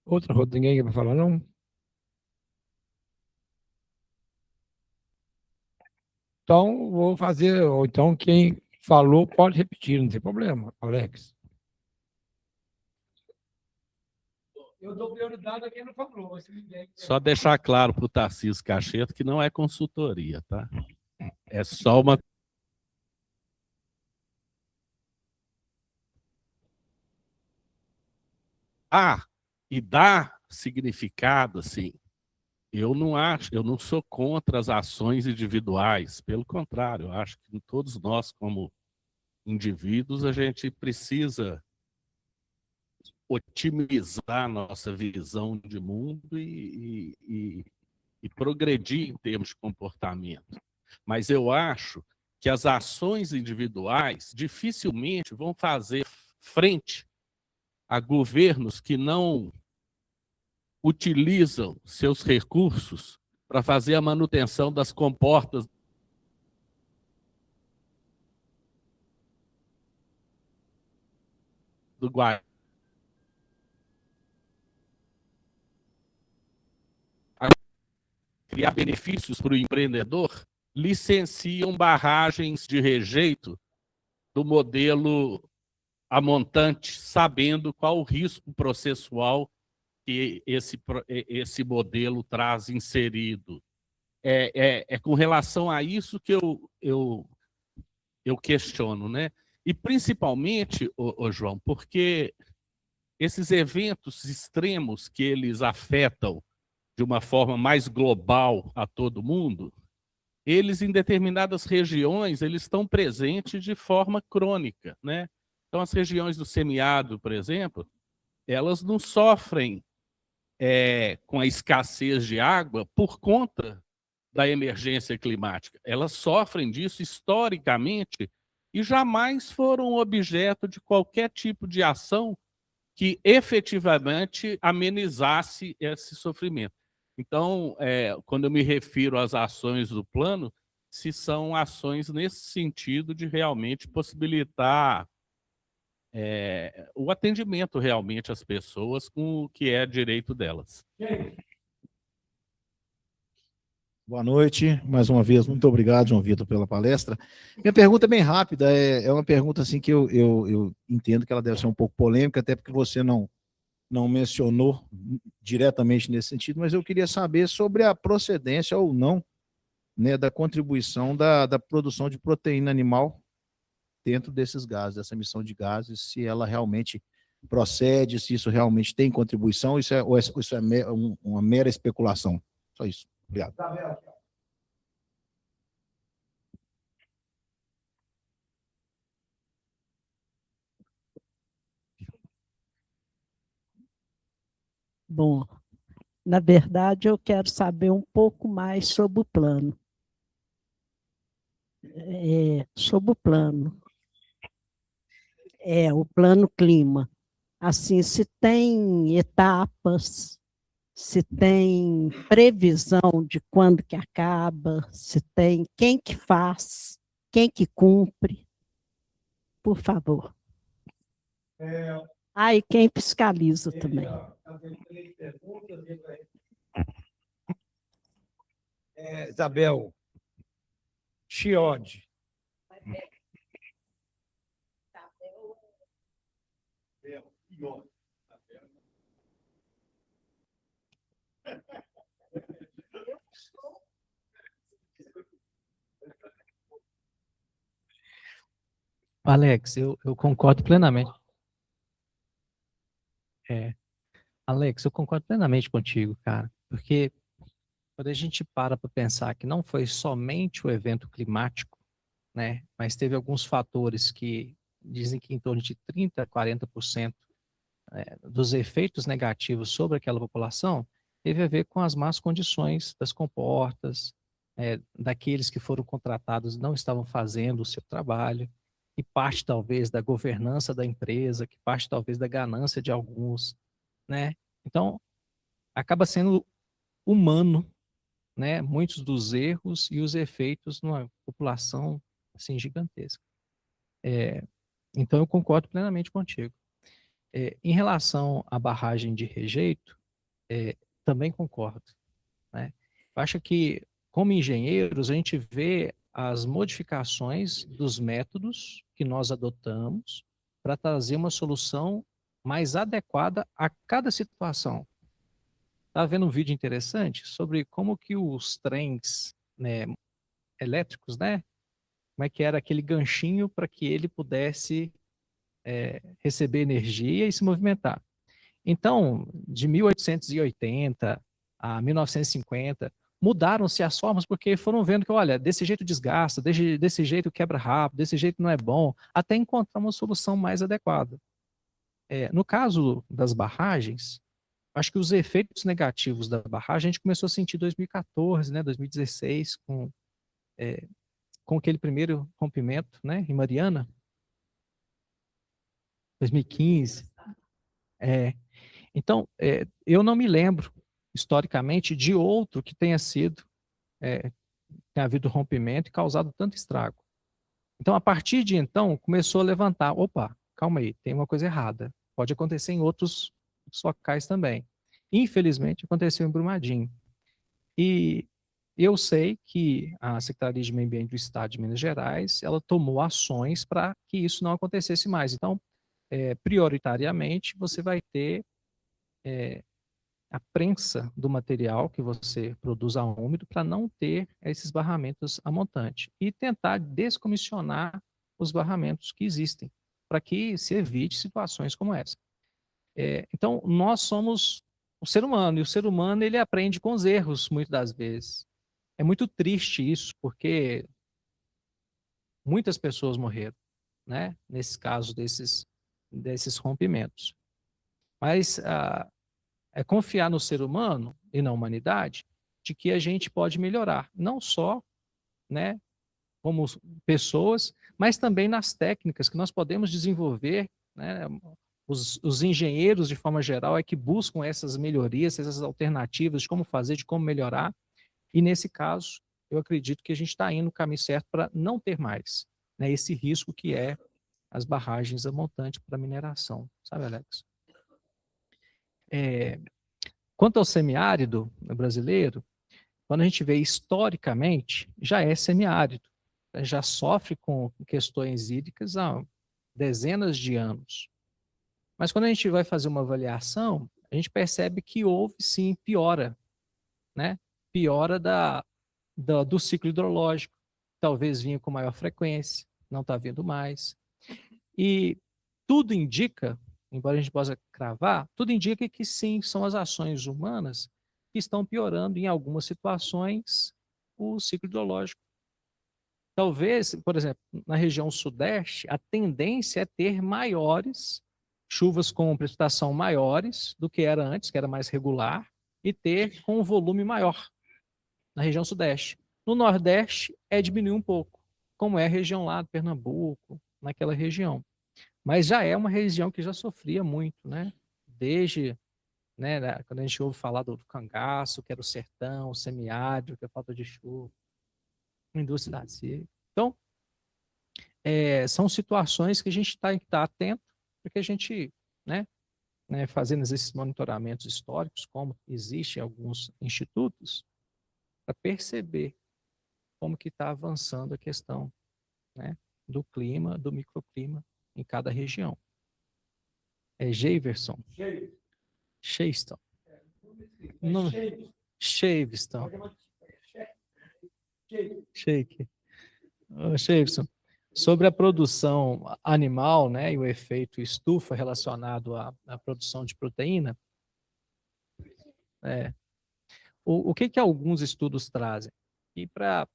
[SPEAKER 1] Outra rodada, ninguém vai falar, não? Então, vou fazer, ou então quem falou pode repetir, não tem problema, Alex. Eu dou prioridade a quem não falou.
[SPEAKER 3] Só deixar claro para o Tarcísio Cacheto que não é consultoria, tá? É só uma... E dá significado, assim, eu não sou contra as ações individuais, pelo contrário, eu acho que todos nós, como indivíduos, a gente precisa otimizar nossa visão de mundo e progredir em termos de comportamento. Mas eu acho que as ações individuais dificilmente vão fazer frente a governos que não utilizam seus recursos para fazer a manutenção das comportas do Guarani. Criar benefícios para o empreendedor, licenciam barragens de rejeito do modelo a montante, sabendo qual o risco processual que esse modelo traz inserido. É com relação a isso que eu questiono, né? E principalmente, João, porque esses eventos extremos que eles afetam de uma forma mais global a todo mundo, eles em determinadas regiões eles estão presentes de forma crônica, né? Então as regiões do semiárido, por exemplo, elas não sofrem com a escassez de água por conta da emergência climática. Elas sofrem disso historicamente e jamais foram objeto de qualquer tipo de ação que efetivamente amenizasse esse sofrimento. Então, quando eu me refiro às ações do plano, se são ações nesse sentido de realmente possibilitar o atendimento realmente às pessoas com o que é direito delas.
[SPEAKER 6] Boa noite, mais uma vez, muito obrigado, João Vitor, pela palestra. Minha pergunta é bem rápida, é uma pergunta assim que eu entendo que ela deve ser um pouco polêmica, até porque você não mencionou diretamente nesse sentido, mas eu queria saber sobre a procedência ou não, né, da contribuição da produção de proteína animal dentro desses gases, dessa emissão de gases, se ela realmente procede, se isso realmente tem contribuição, ou isso é uma mera especulação. Só isso. Obrigado.
[SPEAKER 7] Bom, na verdade, eu quero saber um pouco mais sobre o plano. Sobre o plano. O plano clima. Assim, se tem etapas, se tem previsão de quando que acaba, se tem quem que faz, quem que cumpre, por favor. E quem fiscaliza também.
[SPEAKER 1] Isabel Chiodi.
[SPEAKER 2] Alex, eu concordo plenamente. Alex, eu concordo plenamente contigo, cara, porque quando a gente para pensar que não foi somente o evento climático, né, mas teve alguns fatores que dizem que em torno de 30% a 40% dos efeitos negativos sobre aquela população teve a ver com as más condições das comportas, daqueles que foram contratados não estavam fazendo o seu trabalho, que parte talvez da governança da empresa, que parte talvez da ganância de alguns, né? Então, acaba sendo humano, né? Muitos dos erros e os efeitos numa população assim gigantesca. Então, eu concordo plenamente contigo. Em relação à barragem de rejeito, também concordo, né? Eu acho que, como engenheiros, a gente vê as modificações dos métodos que nós adotamos para trazer uma solução mais adequada a cada situação. Estava vendo um vídeo interessante sobre como que os trens, né, elétricos, né, como é que era aquele ganchinho para que ele pudesse receber energia e se movimentar. Então, de 1880 a 1950, mudaram-se as formas porque foram vendo que, olha, desse jeito desgasta, desse jeito quebra rápido, desse jeito não é bom, até encontrar uma solução mais adequada. No caso das barragens, acho que os efeitos negativos da barragem a gente começou a sentir em 2014, né, 2016, com aquele primeiro rompimento, né, em Mariana, 2015. Então, eu não me lembro, historicamente, de outro que tenha havido rompimento e causado tanto estrago. Então, a partir de então, começou a levantar, opa, calma aí, tem uma coisa errada. Pode acontecer em outros locais também. Infelizmente, aconteceu em Brumadinho. E eu sei que a Secretaria de Meio Ambiente do Estado de Minas Gerais, ela tomou ações para que isso não acontecesse mais. Então, prioritariamente, você vai ter a prensa do material que você produz a úmido para não ter esses barramentos a montante e tentar descomissionar os barramentos que existem, para que se evite situações como essa. Então, nós somos o ser humano. E o ser humano, ele aprende com os erros, muitas das vezes. É muito triste isso, porque muitas pessoas morreram, né? Nesse caso desses rompimentos. Mas é confiar no ser humano e na humanidade de que a gente pode melhorar, não só, né, como pessoas, mas também nas técnicas que nós podemos desenvolver, né? Os engenheiros, de forma geral, é que buscam essas melhorias, essas alternativas de como fazer, de como melhorar. E, nesse caso, eu acredito que a gente está indo no caminho certo para não ter mais, né, esse risco que é as barragens a montante para mineração. Sabe, Alex? Quanto ao semiárido brasileiro, quando a gente vê historicamente, já é semiárido. Já sofre com questões hídricas há dezenas de anos. Mas quando a gente vai fazer uma avaliação, a gente percebe que houve sim piora, né? Piora do ciclo hidrológico. Talvez vinha com maior frequência, não está vindo mais. E tudo indica, embora a gente possa cravar, tudo indica que sim, são as ações humanas que estão piorando em algumas situações o ciclo hidrológico. Talvez, por exemplo, na região sudeste, a tendência é ter maiores chuvas com precipitação maiores do que era antes, que era mais regular, e ter com um volume maior na região sudeste. No nordeste é diminuir um pouco, como é a região lá de Pernambuco, naquela região. Mas já é uma região que já sofria muito, né? Desde, né, quando a gente ouve falar do cangaço, que era o sertão, o semiárido, que é a falta de chuva, a indústria da seca. Então, são situações que a gente tem que estar atento, porque a gente, né, fazendo esses monitoramentos históricos, como existem alguns institutos, para perceber como que está avançando a questão, né, do clima, do microclima em cada região. Javerson. Sheiston. Shaveston. Shake. Shaveson. Sobre a produção animal, né, e o efeito estufa relacionado à produção de proteína, o que alguns estudos trazem? E para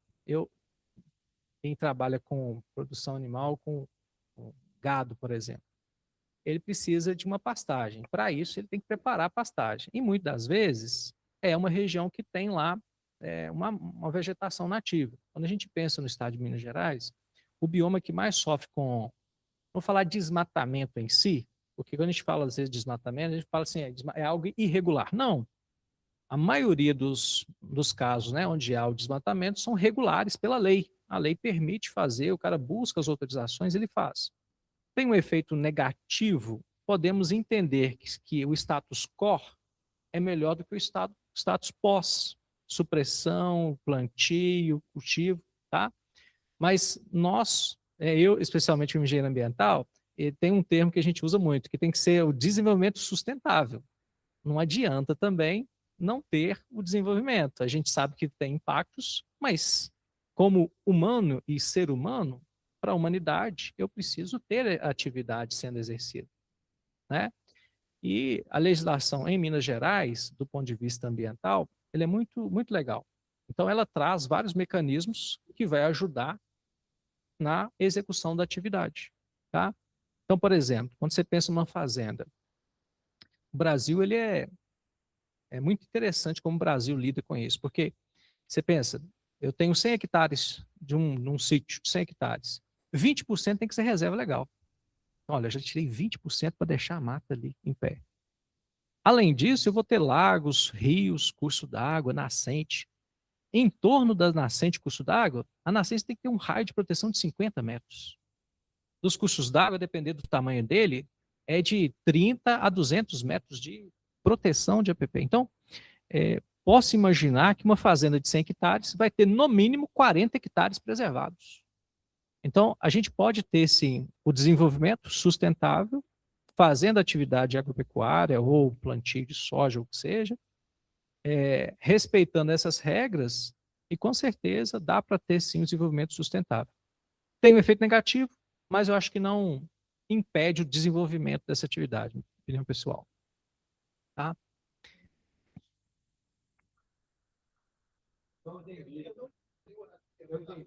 [SPEAKER 2] quem trabalha com produção animal, com gado, por exemplo, ele precisa de uma pastagem. Para isso, ele tem que preparar a pastagem. E muitas das vezes é uma região que tem lá uma vegetação nativa. Quando a gente pensa no estado de Minas Gerais, o bioma que mais sofre com, vou falar desmatamento em si, porque quando a gente fala às vezes desmatamento, a gente fala assim, é algo irregular. Não. A maioria dos casos, né, onde há o desmatamento são regulares pela lei. A lei permite fazer, o cara busca as autorizações, ele faz. Tem um efeito negativo, podemos entender que o status quo é melhor do que o status pós, supressão, plantio, cultivo, tá? Mas nós, eu especialmente como engenheiro ambiental, tem um termo que a gente usa muito, que tem que ser o desenvolvimento sustentável. Não adianta também não ter o desenvolvimento. A gente sabe que tem impactos, mas como humano e ser humano, para a humanidade, eu preciso ter atividade sendo exercida, né? E a legislação em Minas Gerais, do ponto de vista ambiental, ela é muito, muito legal. Então, ela traz vários mecanismos que vai ajudar na execução da atividade, tá? Então, por exemplo, quando você pensa numa fazenda, o Brasil, ele é muito interessante como o Brasil lida com isso, porque você pensa, eu tenho 100 hectares de um sítio, 100 hectares, 20% tem que ser reserva legal. Olha, eu já tirei 20% para deixar a mata ali em pé. Além disso, eu vou ter lagos, rios, curso d'água, nascente. Em torno da nascente, curso d'água, a nascente tem que ter um raio de proteção de 50 metros. Dos cursos d'água, dependendo do tamanho dele, é de 30 a 200 metros de proteção de APP. Então, posso imaginar que uma fazenda de 100 hectares vai ter no mínimo 40 hectares preservados. Então, a gente pode ter, sim, o desenvolvimento sustentável, fazendo atividade agropecuária ou plantio de soja, ou o que seja, respeitando essas regras, e com certeza dá para ter, sim, o desenvolvimento sustentável. Tem um efeito negativo, mas eu acho que não impede o desenvolvimento dessa atividade, minha opinião pessoal. Tá?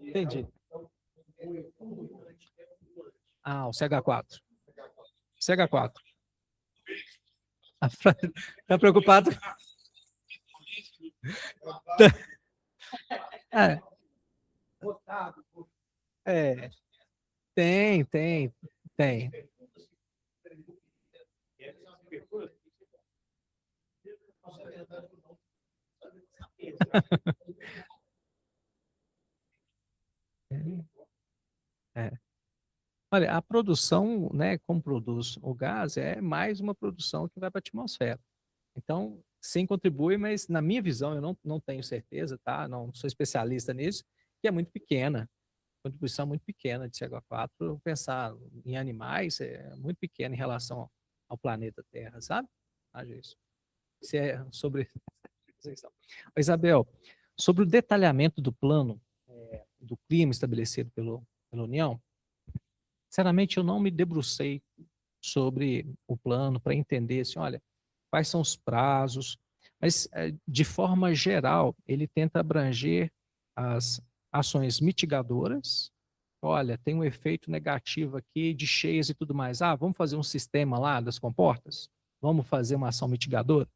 [SPEAKER 2] Entendi. Ah, o CH4. CH4. Tá preocupado? É. É. Tem. É. Olha, a produção, né, como produz o gás, é mais uma produção que vai para a atmosfera. Então, sim, contribui, mas na minha visão, eu não tenho certeza, tá? Não sou especialista nisso, que é muito pequena. Contribuição muito pequena de CH4, pensar em animais é muito pequena em relação ao planeta Terra, sabe? Haja isso. Se é sobre. Isabel, sobre o detalhamento do plano do clima estabelecido pela União, sinceramente, eu não me debrucei sobre o plano para entender assim, olha, quais são os prazos, mas de forma geral, ele tenta abranger as ações mitigadoras. Olha, tem um efeito negativo aqui de cheias e tudo mais. Ah, vamos fazer um sistema lá das comportas? Vamos fazer uma ação mitigadora?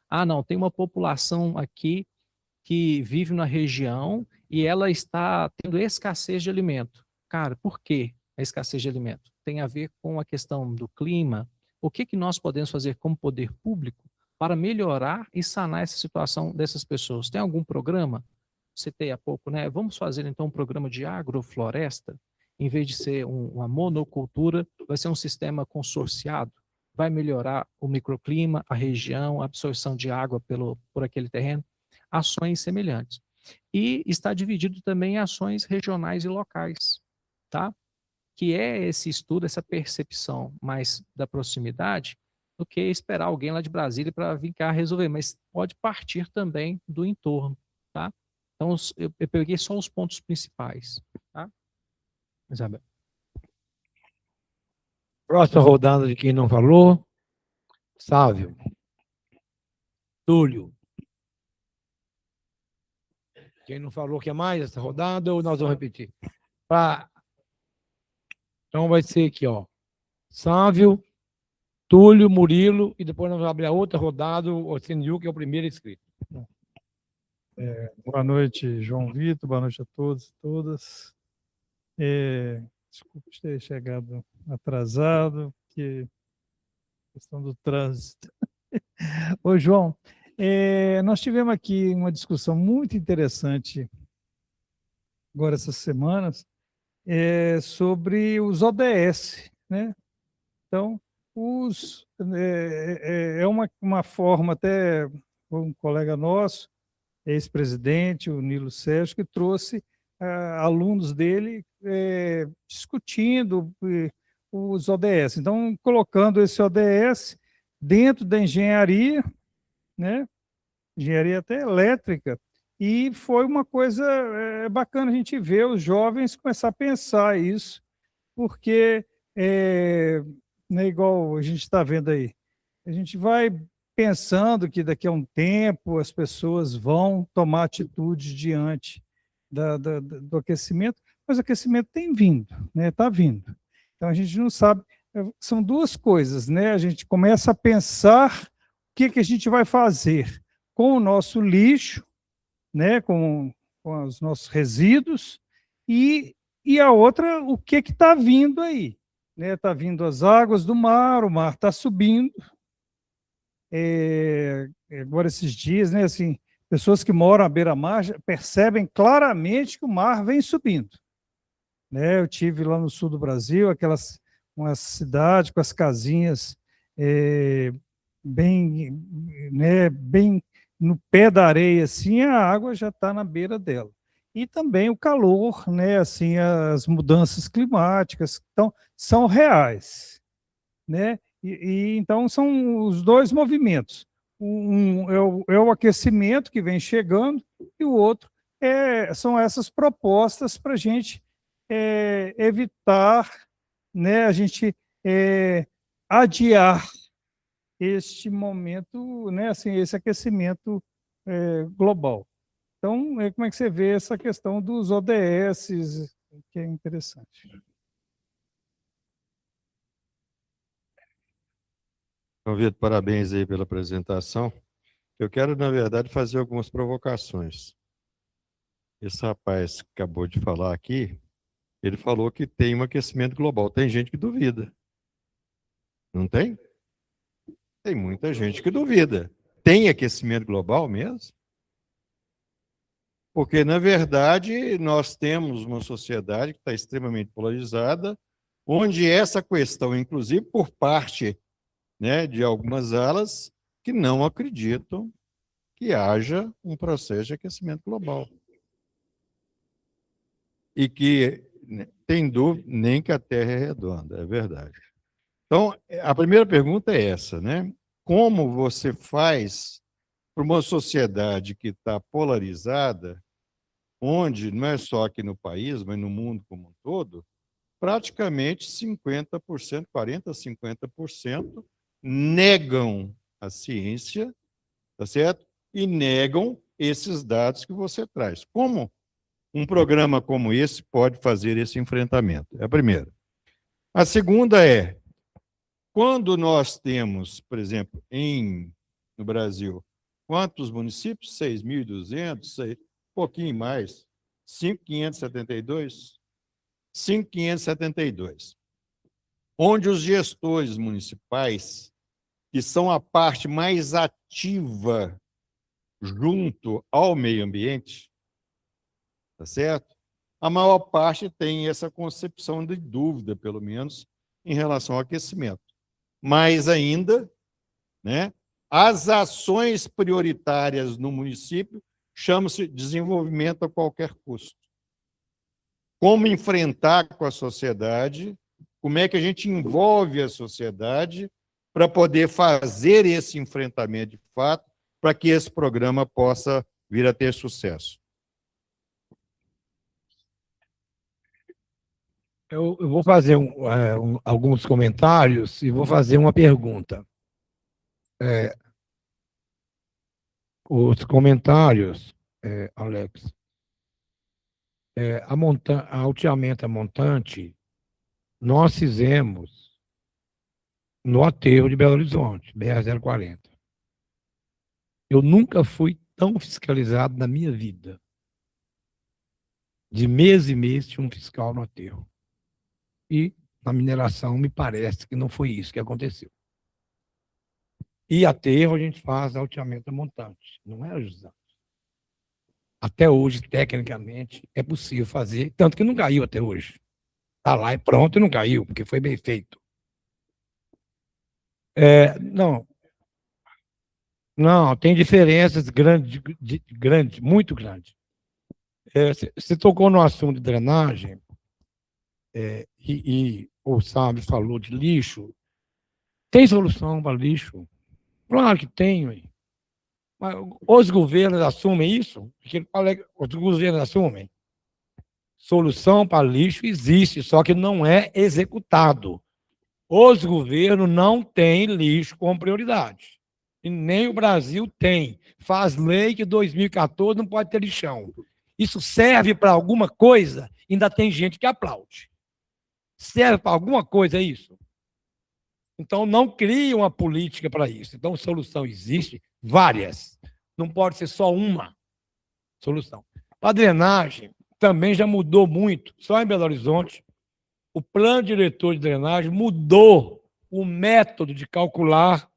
[SPEAKER 2] Ah, não, tem uma população aqui que vive na região e ela está tendo escassez de alimento. Cara, por quê a escassez de alimento? Tem a ver com a questão do clima. O que nós podemos fazer como poder público para melhorar e sanar essa situação dessas pessoas? Tem algum programa? Citei há pouco, né? Vamos fazer então um programa de agrofloresta, em vez de ser uma monocultura, vai ser um sistema consorciado, vai melhorar o microclima, a região, a absorção de água por aquele terreno, ações semelhantes. E está dividido também em ações regionais e locais, tá? Que é esse estudo, essa percepção mais da proximidade, do que esperar alguém lá de Brasília para vir cá resolver, mas pode partir também do entorno, tá? Então, eu peguei só os pontos principais, tá? Isabel.
[SPEAKER 1] Próxima rodada de quem não falou. Sávio. Túlio. Quem não falou, quer mais essa rodada ou nós vamos repetir? Então vai ser aqui, ó. Sávio, Túlio, Murilo, e depois nós vamos abrir a outra rodada, o Oceaniu, que é o primeiro inscrito.
[SPEAKER 8] Boa noite, João Vitor, boa noite a todos e todas. Desculpe ter chegado atrasado, porque questão do trânsito. Ô, João, nós tivemos aqui uma discussão muito interessante agora essas semanas sobre os ODS, né? Então, é uma forma até um colega nosso, ex-presidente, o Nilo Sérgio, que trouxe alunos dele discutindo os ODS. Então, colocando esse ODS dentro da engenharia, né? Engenharia até elétrica, e foi uma coisa bacana a gente ver os jovens começar a pensar isso, porque, né, igual a gente está vendo aí, a gente vai pensando que daqui a um tempo as pessoas vão tomar atitude diante do aquecimento, mas o aquecimento tem vindo, né? Está vindo. Então a gente não sabe, são duas coisas, né? A gente começa a pensar o que a gente vai fazer com o nosso lixo, né? Com os nossos resíduos, e a outra, o que está vindo aí, né? Está vindo as águas do mar, o mar está subindo. Agora esses dias, né, assim, pessoas que moram à beira-mar percebem claramente que o mar vem subindo, né? Eu tive lá no sul do Brasil, uma cidade com as casinhas bem, né, bem no pé da areia, assim, a água já está na beira dela. E também o calor, né, assim, as mudanças climáticas, então, são reais, né? Então, são os dois movimentos. Um é o aquecimento que vem chegando, e o outro são essas propostas para a gente evitar, né, a gente adiar este momento, né, assim, esse aquecimento global. Então, como é que você vê essa questão dos ODS, que é interessante?
[SPEAKER 9] João Vitor, parabéns aí pela apresentação. Eu quero, na verdade, fazer algumas provocações. Esse rapaz que acabou de falar aqui, ele falou que tem um aquecimento global. Tem gente que duvida. Não tem? Tem muita gente que duvida. Tem aquecimento global mesmo? Porque, na verdade, nós temos uma sociedade que está extremamente polarizada, onde essa questão, inclusive por parte, né, de algumas alas, que não acreditam que haja um processo de aquecimento global. E que tem dúvida nem que a Terra é redonda, é verdade. Então, a primeira pergunta é essa, né? Como você faz para uma sociedade que está polarizada, onde, não é só aqui no país, mas no mundo como um todo, praticamente 50%, 40% a 50% negam a ciência, tá certo? E negam esses dados que você traz. Como um programa como esse pode fazer esse enfrentamento? É a primeira. A segunda é, quando nós temos, por exemplo, no Brasil, quantos municípios? 6.200, pouquinho mais, 5.572? 5.572. Onde os gestores municipais, que são a parte mais ativa junto ao meio ambiente, tá certo? A maior parte tem essa concepção de dúvida, pelo menos, em relação ao aquecimento. Mais ainda, né, as ações prioritárias no município chamam-se desenvolvimento a qualquer custo. Como enfrentar com a sociedade, como é que a gente envolve a sociedade para poder fazer esse enfrentamento de fato, para que esse programa possa vir a ter sucesso.
[SPEAKER 1] Eu vou fazer alguns comentários e vou fazer uma pergunta. Os comentários, Alex, a alteamento a montante, nós fizemos no aterro de Belo Horizonte, BR-040. Eu nunca fui tão fiscalizado na minha vida. De mês em mês tinha um fiscal no aterro. E na mineração me parece que não foi isso que aconteceu. E aterro a gente faz alteamento a montante, não é ajustado. Até hoje, tecnicamente, é possível fazer, tanto que não caiu até hoje. Está lá e pronto e não caiu, porque foi bem feito. Não, tem diferenças grandes, muito grandes. Você tocou no assunto de drenagem, e o Sábio falou de lixo. Tem solução para lixo? Claro que tem. Mas os governos assumem isso? Os governos assumem? Solução para lixo existe, só que não é executado. Os governos não têm lixo como prioridade. E nem o Brasil tem. Faz lei que 2014 não pode ter lixão. Isso serve para alguma coisa? Ainda tem gente que aplaude. Serve para alguma coisa isso? Então, não cria uma política para isso. Então, solução existe, várias. Não pode ser só uma solução. A drenagem também já mudou muito. Só em Belo Horizonte, o plano diretor de drenagem mudou o método de calcular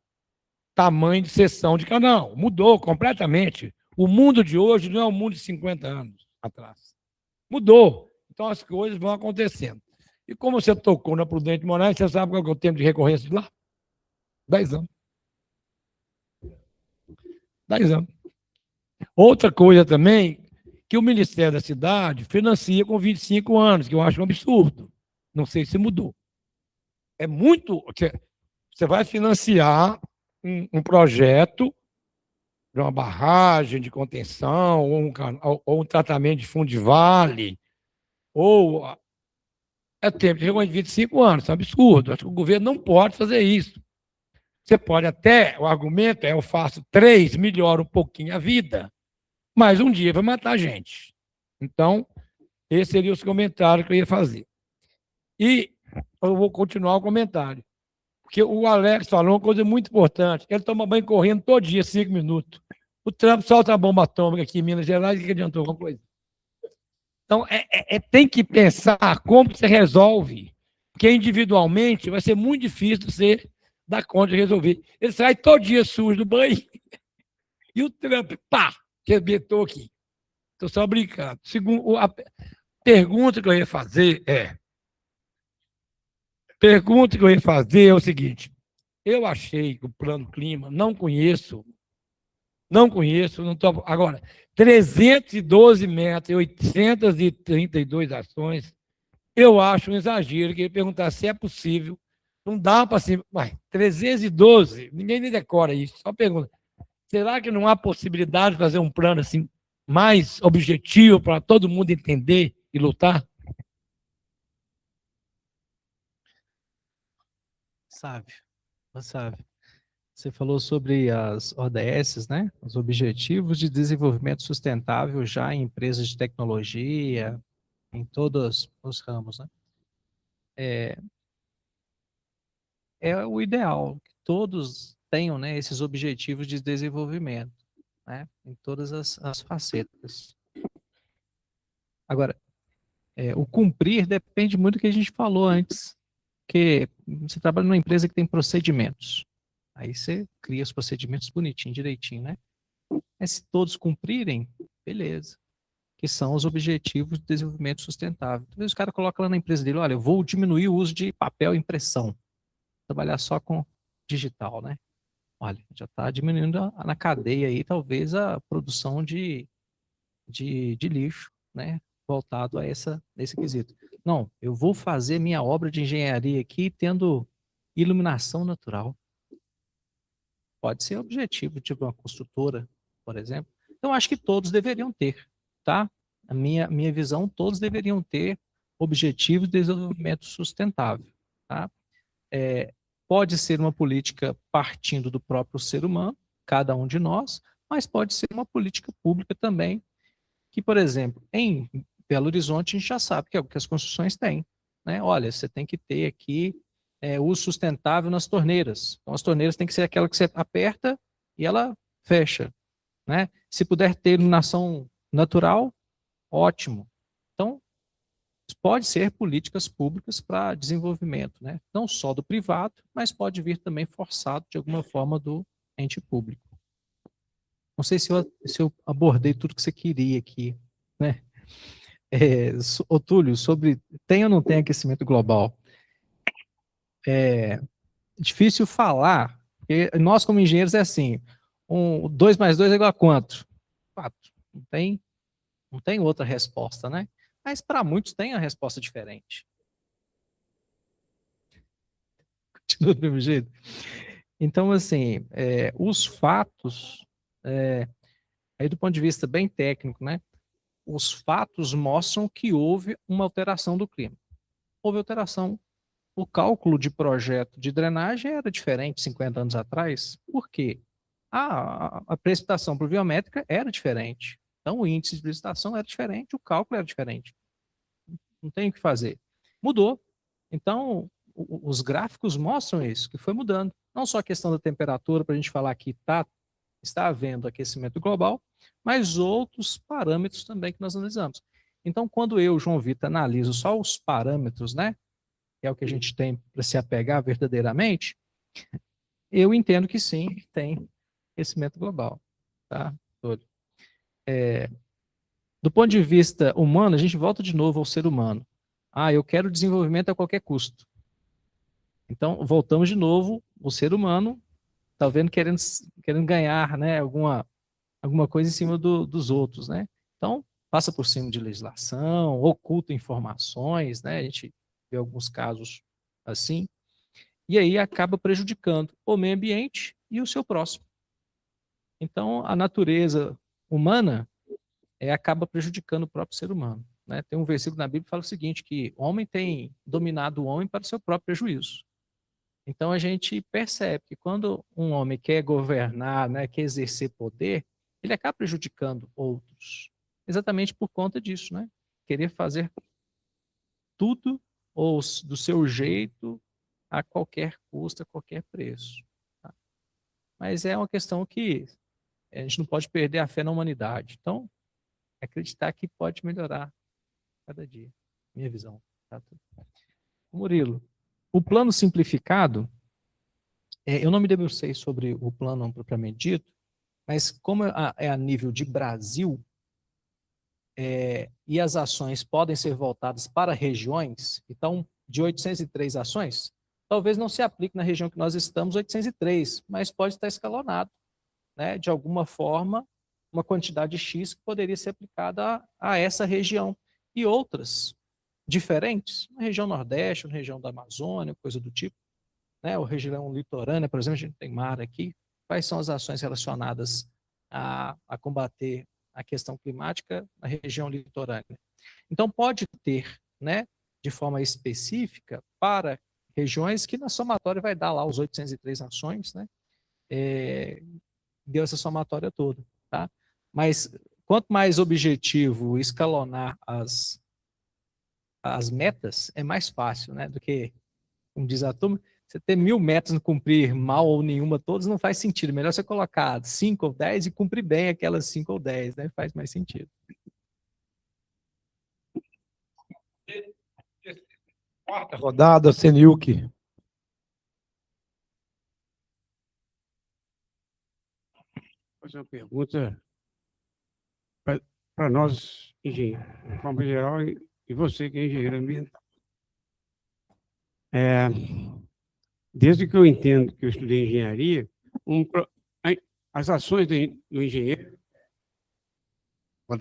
[SPEAKER 1] tamanho de seção de canal. Mudou completamente. O mundo de hoje não é o mundo de 50 anos atrás. Mudou. Então, as coisas vão acontecendo. E como você tocou na Prudente Moraes, você sabe qual é o tempo de recorrência de lá? 10 anos. 10 anos. Outra coisa também, que o Ministério da Cidade financia com 25 anos, que eu acho um absurdo. Não sei se mudou. É muito... Você vai financiar um projeto de uma barragem de contenção, ou um tratamento de fundo de vale, ou... É tempo de recolher de 25 anos, isso é um absurdo. Acho que o governo não pode fazer isso. Você pode até, o argumento é, eu faço 3, melhora um pouquinho a vida. mas um dia vai matar a gente. Então, esse seria os comentários que eu ia fazer. E eu vou continuar o comentário. Porque o Alex falou uma coisa muito importante. Ele toma banho correndo todo dia, 5 minutos. O Trump solta a bomba atômica aqui em Minas Gerais, o que adiantou alguma coisa? Então, tem que pensar como você resolve. Porque individualmente vai ser muito difícil você dar conta de resolver. Ele sai todo dia sujo do banho e o Trump, pá, que arrebentou aqui. Estou só brincando. Segundo, a pergunta que eu ia fazer é o seguinte: eu achei que o Plano Clima, não conheço, não estou. Agora, 312 metros e 832 ações, eu acho um exagero. Eu queria perguntar se é possível. Não dá para ser. 312, ninguém nem decora isso. Só pergunta: será que não há possibilidade de fazer um plano assim mais objetivo para todo mundo entender e lutar?
[SPEAKER 2] Sávio, Sávio. Você falou sobre as ODS, né? Os Objetivos de Desenvolvimento Sustentável já em empresas de tecnologia, em todos os ramos, né? É o ideal que todos tenham, né, esses objetivos de desenvolvimento, né? Em todas as facetas. Agora, o cumprir depende muito do que a gente falou antes, que você trabalha numa empresa que tem procedimentos. Aí você cria os procedimentos bonitinho, direitinho, né? Mas se todos cumprirem, beleza. Que são os objetivos de desenvolvimento sustentável. Talvez o cara coloca lá na empresa dele, olha, eu vou diminuir o uso de papel e impressão. Trabalhar só com digital, né? Olha, já está diminuindo na cadeia aí, talvez, a produção de lixo, né? Voltado a esse quesito. Não, eu vou fazer minha obra de engenharia aqui tendo iluminação natural. Pode ser objetivo de uma construtora, por exemplo. Então, acho que todos deveriam ter, tá? A minha visão, todos deveriam ter objetivos de desenvolvimento sustentável, tá? Pode ser uma política partindo do próprio ser humano, cada um de nós, mas pode ser uma política pública também, que, por exemplo, em Belo Horizonte, a gente já sabe que é o que as construções têm, né? Olha, você tem que ter aqui uso sustentável nas torneiras. Então, as torneiras têm que ser aquela que você aperta e ela fecha, né? Se puder ter iluminação natural, ótimo. Então, pode ser políticas públicas para desenvolvimento, né? Não só do privado, mas pode vir também forçado de alguma forma do ente público. Não sei se eu abordei tudo que você queria aqui, né? Ô Túlio, sobre tem ou não tem aquecimento global? É difícil falar, porque nós como engenheiros é assim, 2 mais 2 é igual a quanto? 4. Não tem outra resposta, né? Mas para muitos tem a resposta diferente. Continua do mesmo jeito. Então, assim, os fatos, aí do ponto de vista bem técnico, né? Os fatos mostram que houve uma alteração do clima. Houve alteração. O cálculo de projeto de drenagem era diferente 50 anos atrás. Por quê? A precipitação pluviométrica era diferente. Então, o índice de precipitação era diferente, o cálculo era diferente. Não tem o que fazer. Mudou. Então, os gráficos mostram isso, que foi mudando. Não só a questão da temperatura, para a gente falar que está havendo aquecimento global, mas outros parâmetros também que nós analisamos. Então, quando eu, João Vitor, analiso só os parâmetros, né, que é o que a gente tem para se apegar verdadeiramente, eu entendo que sim, tem aquecimento global. Tá? Do ponto de vista humano, a gente volta de novo ao ser humano. Eu quero desenvolvimento a qualquer custo. Então, voltamos de novo, o ser humano está vendo querendo ganhar, né, alguma coisa em cima dos outros, né? Então, passa por cima de legislação, oculta informações, né? A gente vê alguns casos assim, e aí acaba prejudicando o meio ambiente e o seu próximo. Então, a natureza humana acaba prejudicando o próprio ser humano, né? Tem um versículo na Bíblia que fala o seguinte, que o homem tem dominado o homem para o seu próprio prejuízo. Então, a gente percebe que quando um homem quer governar, né, quer exercer poder, ele acaba prejudicando outros. Exatamente por conta disso, né? Querer fazer tudo ou do seu jeito, a qualquer custo, a qualquer preço. Tá? Mas é uma questão que a gente não pode perder a fé na humanidade. Então, acreditar que pode melhorar cada dia. Minha visão. Tá? Murilo, o plano simplificado, eu não me debrucei sobre o plano propriamente dito, mas como é a nível de Brasil, e as ações podem ser voltadas para regiões, então, de 803 ações, talvez não se aplique na região que nós estamos 803, mas pode estar escalonado, né? De alguma forma, uma quantidade X que poderia ser aplicada a essa região. E outras diferentes, na região Nordeste, na região da Amazônia, coisa do tipo, né? Ou região litorânea, por exemplo, a gente tem mar aqui. Quais são as ações relacionadas a combater a questão climática na região litorânea? Então, pode ter, né, de forma específica, para regiões que na somatória vai dar lá os 803 ações, né? Deu essa somatória toda, tá? Mas quanto mais objetivo escalonar as metas, é mais fácil, né? Do que, como diz a turma, você ter 1000 metas, não cumprir mal ou nenhuma, todas não faz sentido. Melhor você colocar 5 ou 10 e cumprir bem aquelas 5 ou 10, né? Faz mais sentido.
[SPEAKER 1] Quarta rodada, Seniuk.
[SPEAKER 4] Fazer uma pergunta para nós, engenheiros, de forma geral, e você que é engenheiro ambiental. Desde que eu entendo que eu estudei engenharia, as ações do engenheiro...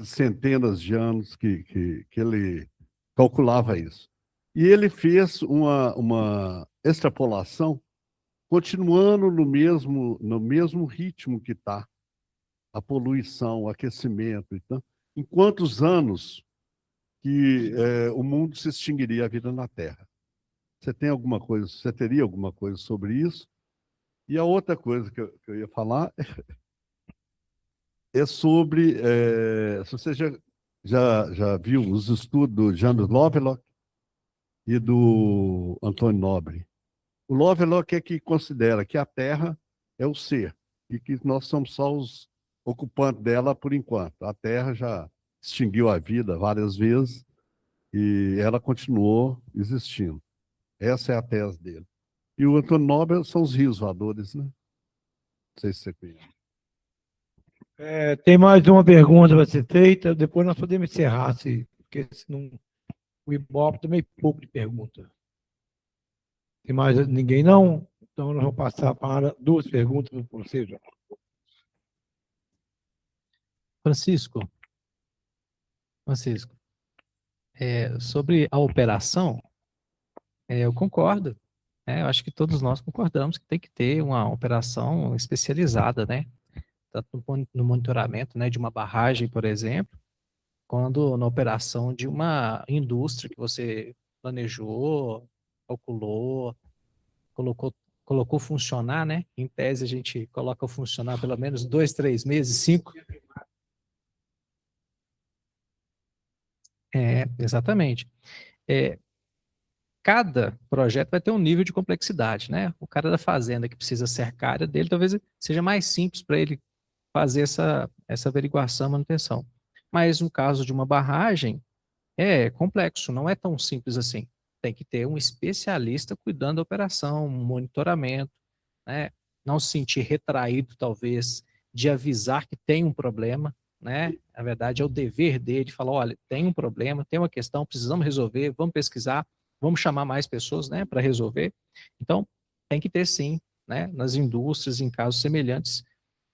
[SPEAKER 5] Centenas de anos que ele calculava isso. E ele fez uma extrapolação, continuando no mesmo ritmo que está a poluição, o aquecimento. Então, em quantos anos que o mundo se extinguiria a vida na Terra? Você teria alguma coisa sobre isso? E a outra coisa que eu ia falar é sobre, se você já viu os estudos do James Lovelock e do Antônio Nobre. O Lovelock é que considera que a Terra é o ser e que nós somos só os ocupantes dela por enquanto. A Terra já extinguiu a vida várias vezes e ela continuou existindo. Essa é a tese dele. E o Antônio Nobre são os rios voadores, né? Não sei se você conhece.
[SPEAKER 1] Tem mais uma pergunta para ser feita, depois nós podemos encerrar, porque senão o Ibope também pouco de pergunta. Tem mais ninguém não? Então nós vamos passar para 2 perguntas para você, João.
[SPEAKER 2] Francisco, sobre a operação, eu concordo. Eu acho que todos nós concordamos que tem que ter uma operação especializada, né? Tanto no monitoramento, né, de uma barragem, por exemplo, quando na operação de uma indústria que você planejou, calculou, colocou funcionar, né? Em tese a gente coloca funcionar pelo menos 2, 3 meses, 5. Exatamente. Cada projeto vai ter um nível de complexidade, né? O cara da fazenda que precisa cercar a área dele, talvez seja mais simples para ele fazer essa averiguação, manutenção. Mas no caso de uma barragem, é complexo, não é tão simples assim. Tem que ter um especialista cuidando da operação, um monitoramento, né? Não se sentir retraído, talvez, de avisar que tem um problema, né? Na verdade, é o dever dele falar, olha, tem um problema, tem uma questão, precisamos resolver, vamos pesquisar, vamos chamar mais pessoas, né, para resolver. Então, tem que ter sim, né, nas indústrias, em casos semelhantes,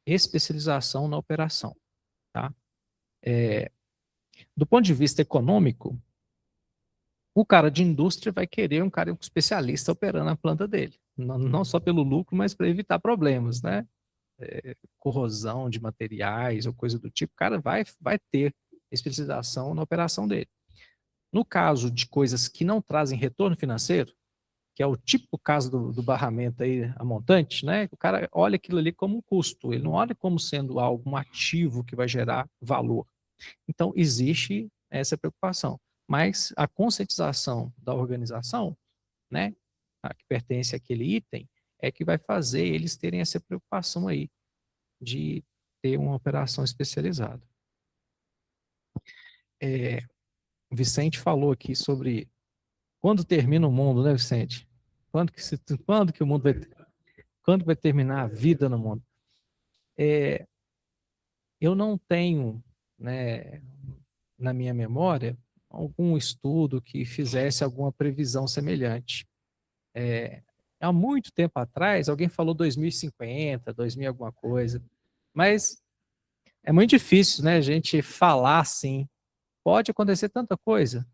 [SPEAKER 2] especialização na operação, tá? Do ponto de vista econômico, o cara de indústria vai querer um cara especialista operando a planta dele, não só pelo lucro, mas para evitar problemas, né? Corrosão de materiais ou coisa do tipo, o cara vai ter especialização na operação dele. No caso de coisas que não trazem retorno financeiro, que é o típico caso do barramento aí, a montante, né? O cara olha aquilo ali como um custo, ele não olha como sendo algo, um ativo que vai gerar valor. Então, existe essa preocupação. Mas a conscientização da organização, né, a que pertence àquele item, é que vai fazer eles terem essa preocupação aí de ter uma operação especializada. O Vicente falou aqui sobre quando termina o mundo, né, Vicente? Quando que o mundo quando vai terminar a vida no mundo? Eu não tenho, né, na minha memória, algum estudo que fizesse alguma previsão semelhante. Há muito tempo atrás, alguém falou 2050, 2000 alguma coisa, mas é muito difícil, né, a gente falar assim. Pode acontecer tanta coisa.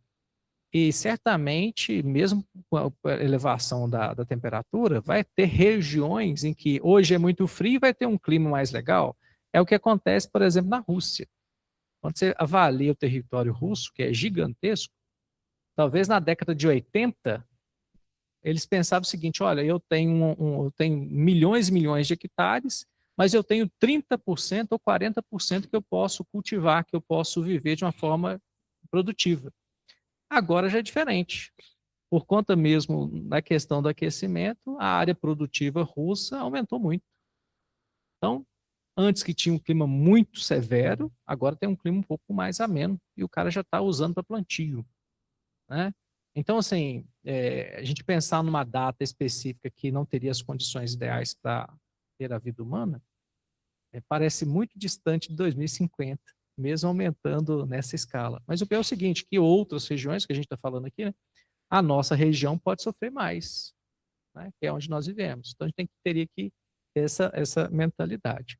[SPEAKER 2] E certamente, mesmo com a elevação da temperatura, vai ter regiões em que hoje é muito frio e vai ter um clima mais legal. É o que acontece, por exemplo, na Rússia. Quando você avalia o território russo, que é gigantesco, talvez na década de 80, eles pensavam o seguinte: olha, eu tenho milhões e milhões de hectares, mas eu tenho 30% ou 40% que eu posso cultivar, que eu posso viver de uma forma produtiva. Agora já é diferente. Por conta mesmo da questão do aquecimento, a área produtiva russa aumentou muito. Então, antes que tinha um clima muito severo, agora tem um clima um pouco mais ameno e o cara já está usando para plantio, né? Então, assim, a gente pensar numa data específica que não teria as condições ideais para ter a vida humana, parece muito distante de 2050, mesmo aumentando nessa escala. Mas o pior é o seguinte, que outras regiões que a gente está falando aqui, né, a nossa região pode sofrer mais, né, que é onde nós vivemos. Então, a gente teria que ter essa mentalidade.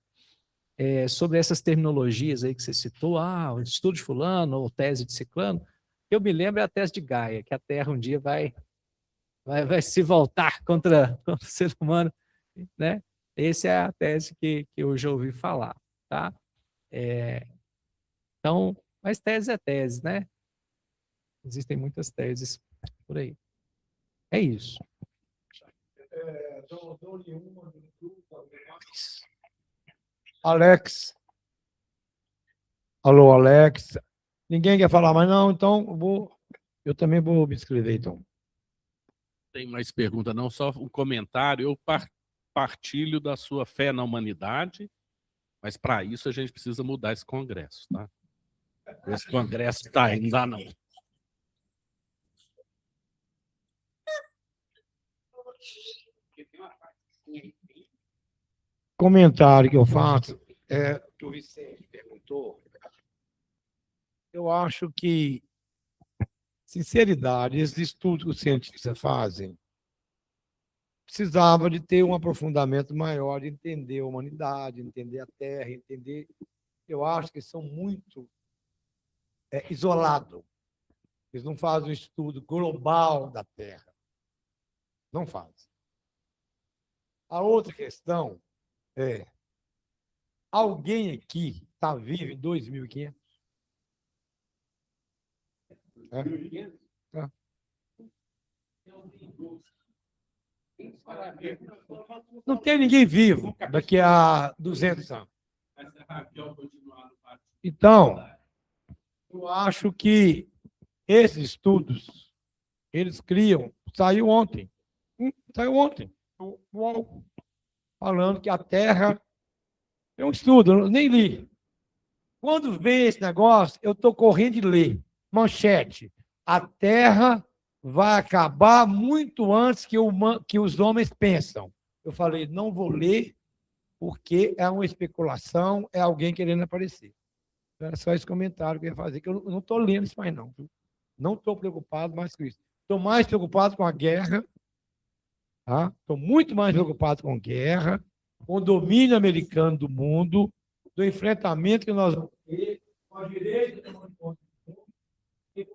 [SPEAKER 2] Sobre essas terminologias aí que você citou, o estudo de fulano ou tese de ciclano, eu me lembro é a tese de Gaia, que a Terra um dia vai se voltar contra o ser humano, né? Essa é a tese que eu já ouvi falar, tá? Então, mas tese é tese, né? Existem muitas teses por aí. É isso.
[SPEAKER 1] Alex. Alô, Alex. Ninguém quer falar mais, não? Então, eu também vou me inscrever, então.
[SPEAKER 3] Tem mais pergunta, não, só um comentário. Eu partilho da sua fé na humanidade, mas para isso a gente precisa mudar esse Congresso, tá? Esse Congresso está aí, não dá não.
[SPEAKER 1] Comentário que eu faço que o Vicente perguntou. Eu acho que, sinceridade, esses estudos que os cientistas fazem, precisava de ter um aprofundamento maior, de entender a humanidade, entender a Terra, entender. Eu acho que são muito isolados. Eles não fazem um estudo global da Terra. Não fazem. A outra questão é: alguém aqui está vivo em 2500? Tá. Não tem ninguém vivo daqui a 200 anos. Então, eu acho que esses estudos, eles criam, saiu ontem, o UOL, falando que a Terra é um estudo, eu nem li. Quando vem esse negócio, eu estou correndo de ler. Manchete: a Terra vai acabar muito antes que os homens pensam. Eu falei, não vou ler, porque é uma especulação, é alguém querendo aparecer. Era só esse comentário que eu ia fazer, que eu não estou lendo isso mais, não. Não estou preocupado mais com isso. Estou mais preocupado com a guerra. Tá? Estou muito mais preocupado com guerra, com o domínio americano do mundo, do enfrentamento que nós vamos ter com a direita do mundo.
[SPEAKER 3] Tem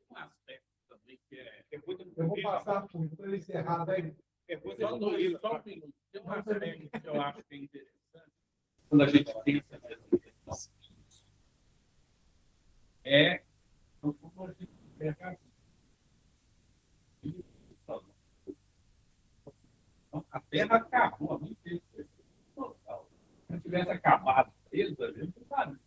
[SPEAKER 3] um aspecto também que é...
[SPEAKER 1] Eu vou passar por encerrar daí.
[SPEAKER 3] Só um minuto. Tem um aspecto que eu acho que é interessante quando a gente pensa nessa questão. A Terra acabou há muito tempo. Total. Se não tivesse acabado eles, a gente não sabe.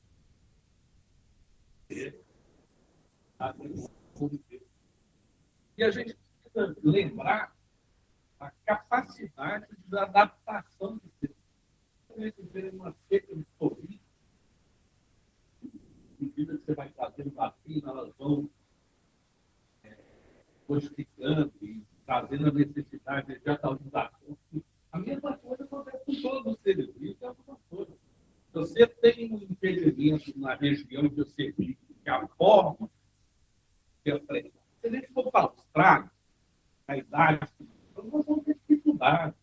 [SPEAKER 3] E a gente precisa lembrar a capacidade de adaptação do ser. Uma seca de Covid, medida que você vai fazendo vacina, elas vão modificando e trazendo a necessidade de atualização. A mesma coisa acontece com todos os seres vivos, é a mesma coisa. Você tem um impedimento na região que você vive, que é a forma que aprende. Se a gente for para a Austrália, a idade, nós vamos ter dificuldade.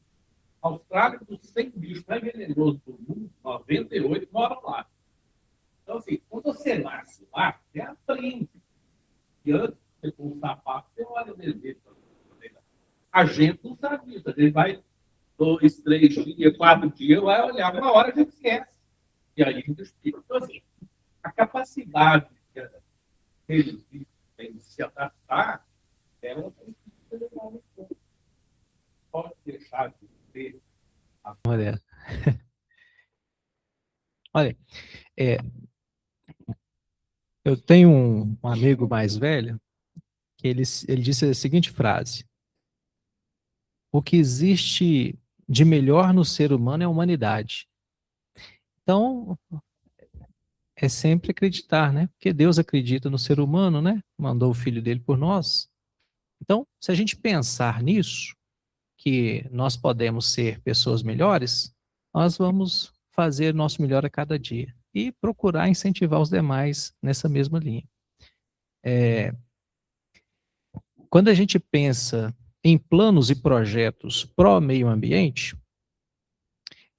[SPEAKER 3] A Austrália, dos 100 bichos mais venenosos do mundo, 98 moram lá. Então, assim, quando você nasce lá, você aprende. E antes, você com um sapato, você olha o desejo. A gente não sabe isso. A gente vai 2, 3 dias, 4 dias, vai olhar, uma hora a gente esquece. E aí a gente explica. Então, assim, a capacidade que eles têm de se adaptar é uma coisa que não pode deixar de ter.
[SPEAKER 2] Olha, olha, eu tenho um amigo mais velho que ele disse a seguinte frase: o que existe de melhor no ser humano é a humanidade. Então, é sempre acreditar, né? Porque Deus acredita no ser humano, né? Mandou o filho dele por nós. Então, se a gente pensar nisso, que nós podemos ser pessoas melhores, nós vamos fazer nosso melhor a cada dia e procurar incentivar os demais nessa mesma linha. Quando a gente pensa em planos e projetos pró-meio ambiente,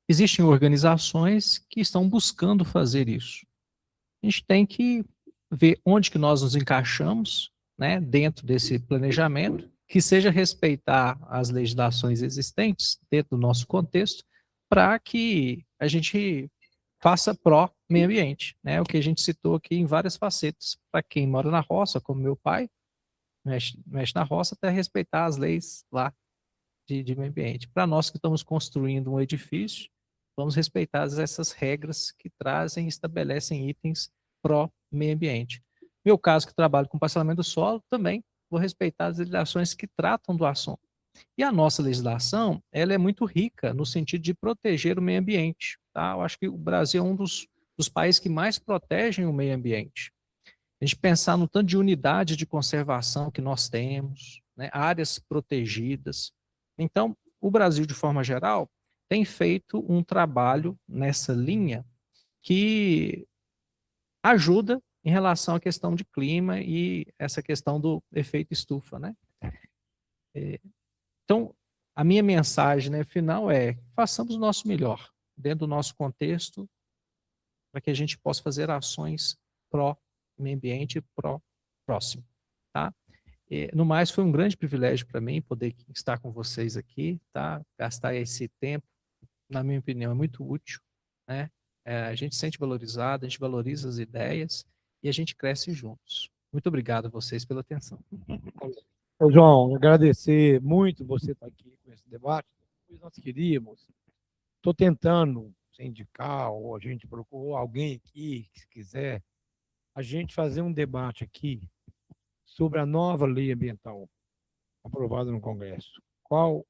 [SPEAKER 2] existem organizações que estão buscando fazer isso. A gente tem que ver onde que nós nos encaixamos, né, dentro desse planejamento, que seja respeitar as legislações existentes dentro do nosso contexto, para que a gente faça pró-meio ambiente, né, o que a gente citou aqui em várias facetas. Para quem mora na roça, como meu pai, mexe na roça, até respeitar as leis lá de meio ambiente. Para nós que estamos construindo um edifício, vamos respeitar essas regras que trazem e estabelecem itens pró-meio ambiente. No meu caso, que trabalho com parcelamento do solo, também vou respeitar as legislações que tratam do assunto. E a nossa legislação, ela é muito rica no sentido de proteger o meio ambiente. Tá? Eu acho que o Brasil é um dos países que mais protegem o meio ambiente. A gente pensar no tanto de unidade de conservação que nós temos, né? Áreas protegidas. Então, o Brasil, de forma geral, tem feito um trabalho nessa linha que ajuda em relação à questão de clima e essa questão do efeito estufa, né? Então, a minha mensagem, né, final é: façamos o nosso melhor dentro do nosso contexto para que a gente possa fazer ações pró-meio ambiente e pró-próximo, tá? No mais, foi um grande privilégio para mim poder estar com vocês aqui, tá? Gastar esse tempo, na minha opinião, é muito útil, né? A gente se sente valorizado, a gente valoriza as ideias e a gente cresce juntos. Muito obrigado a vocês pela atenção.
[SPEAKER 1] Ô, João, agradecer muito você estar aqui com esse debate. Nós queríamos, estou tentando indicar, ou a gente procurou alguém aqui, que se quiser, a gente fazer um debate aqui sobre a nova lei ambiental aprovada no Congresso. Qual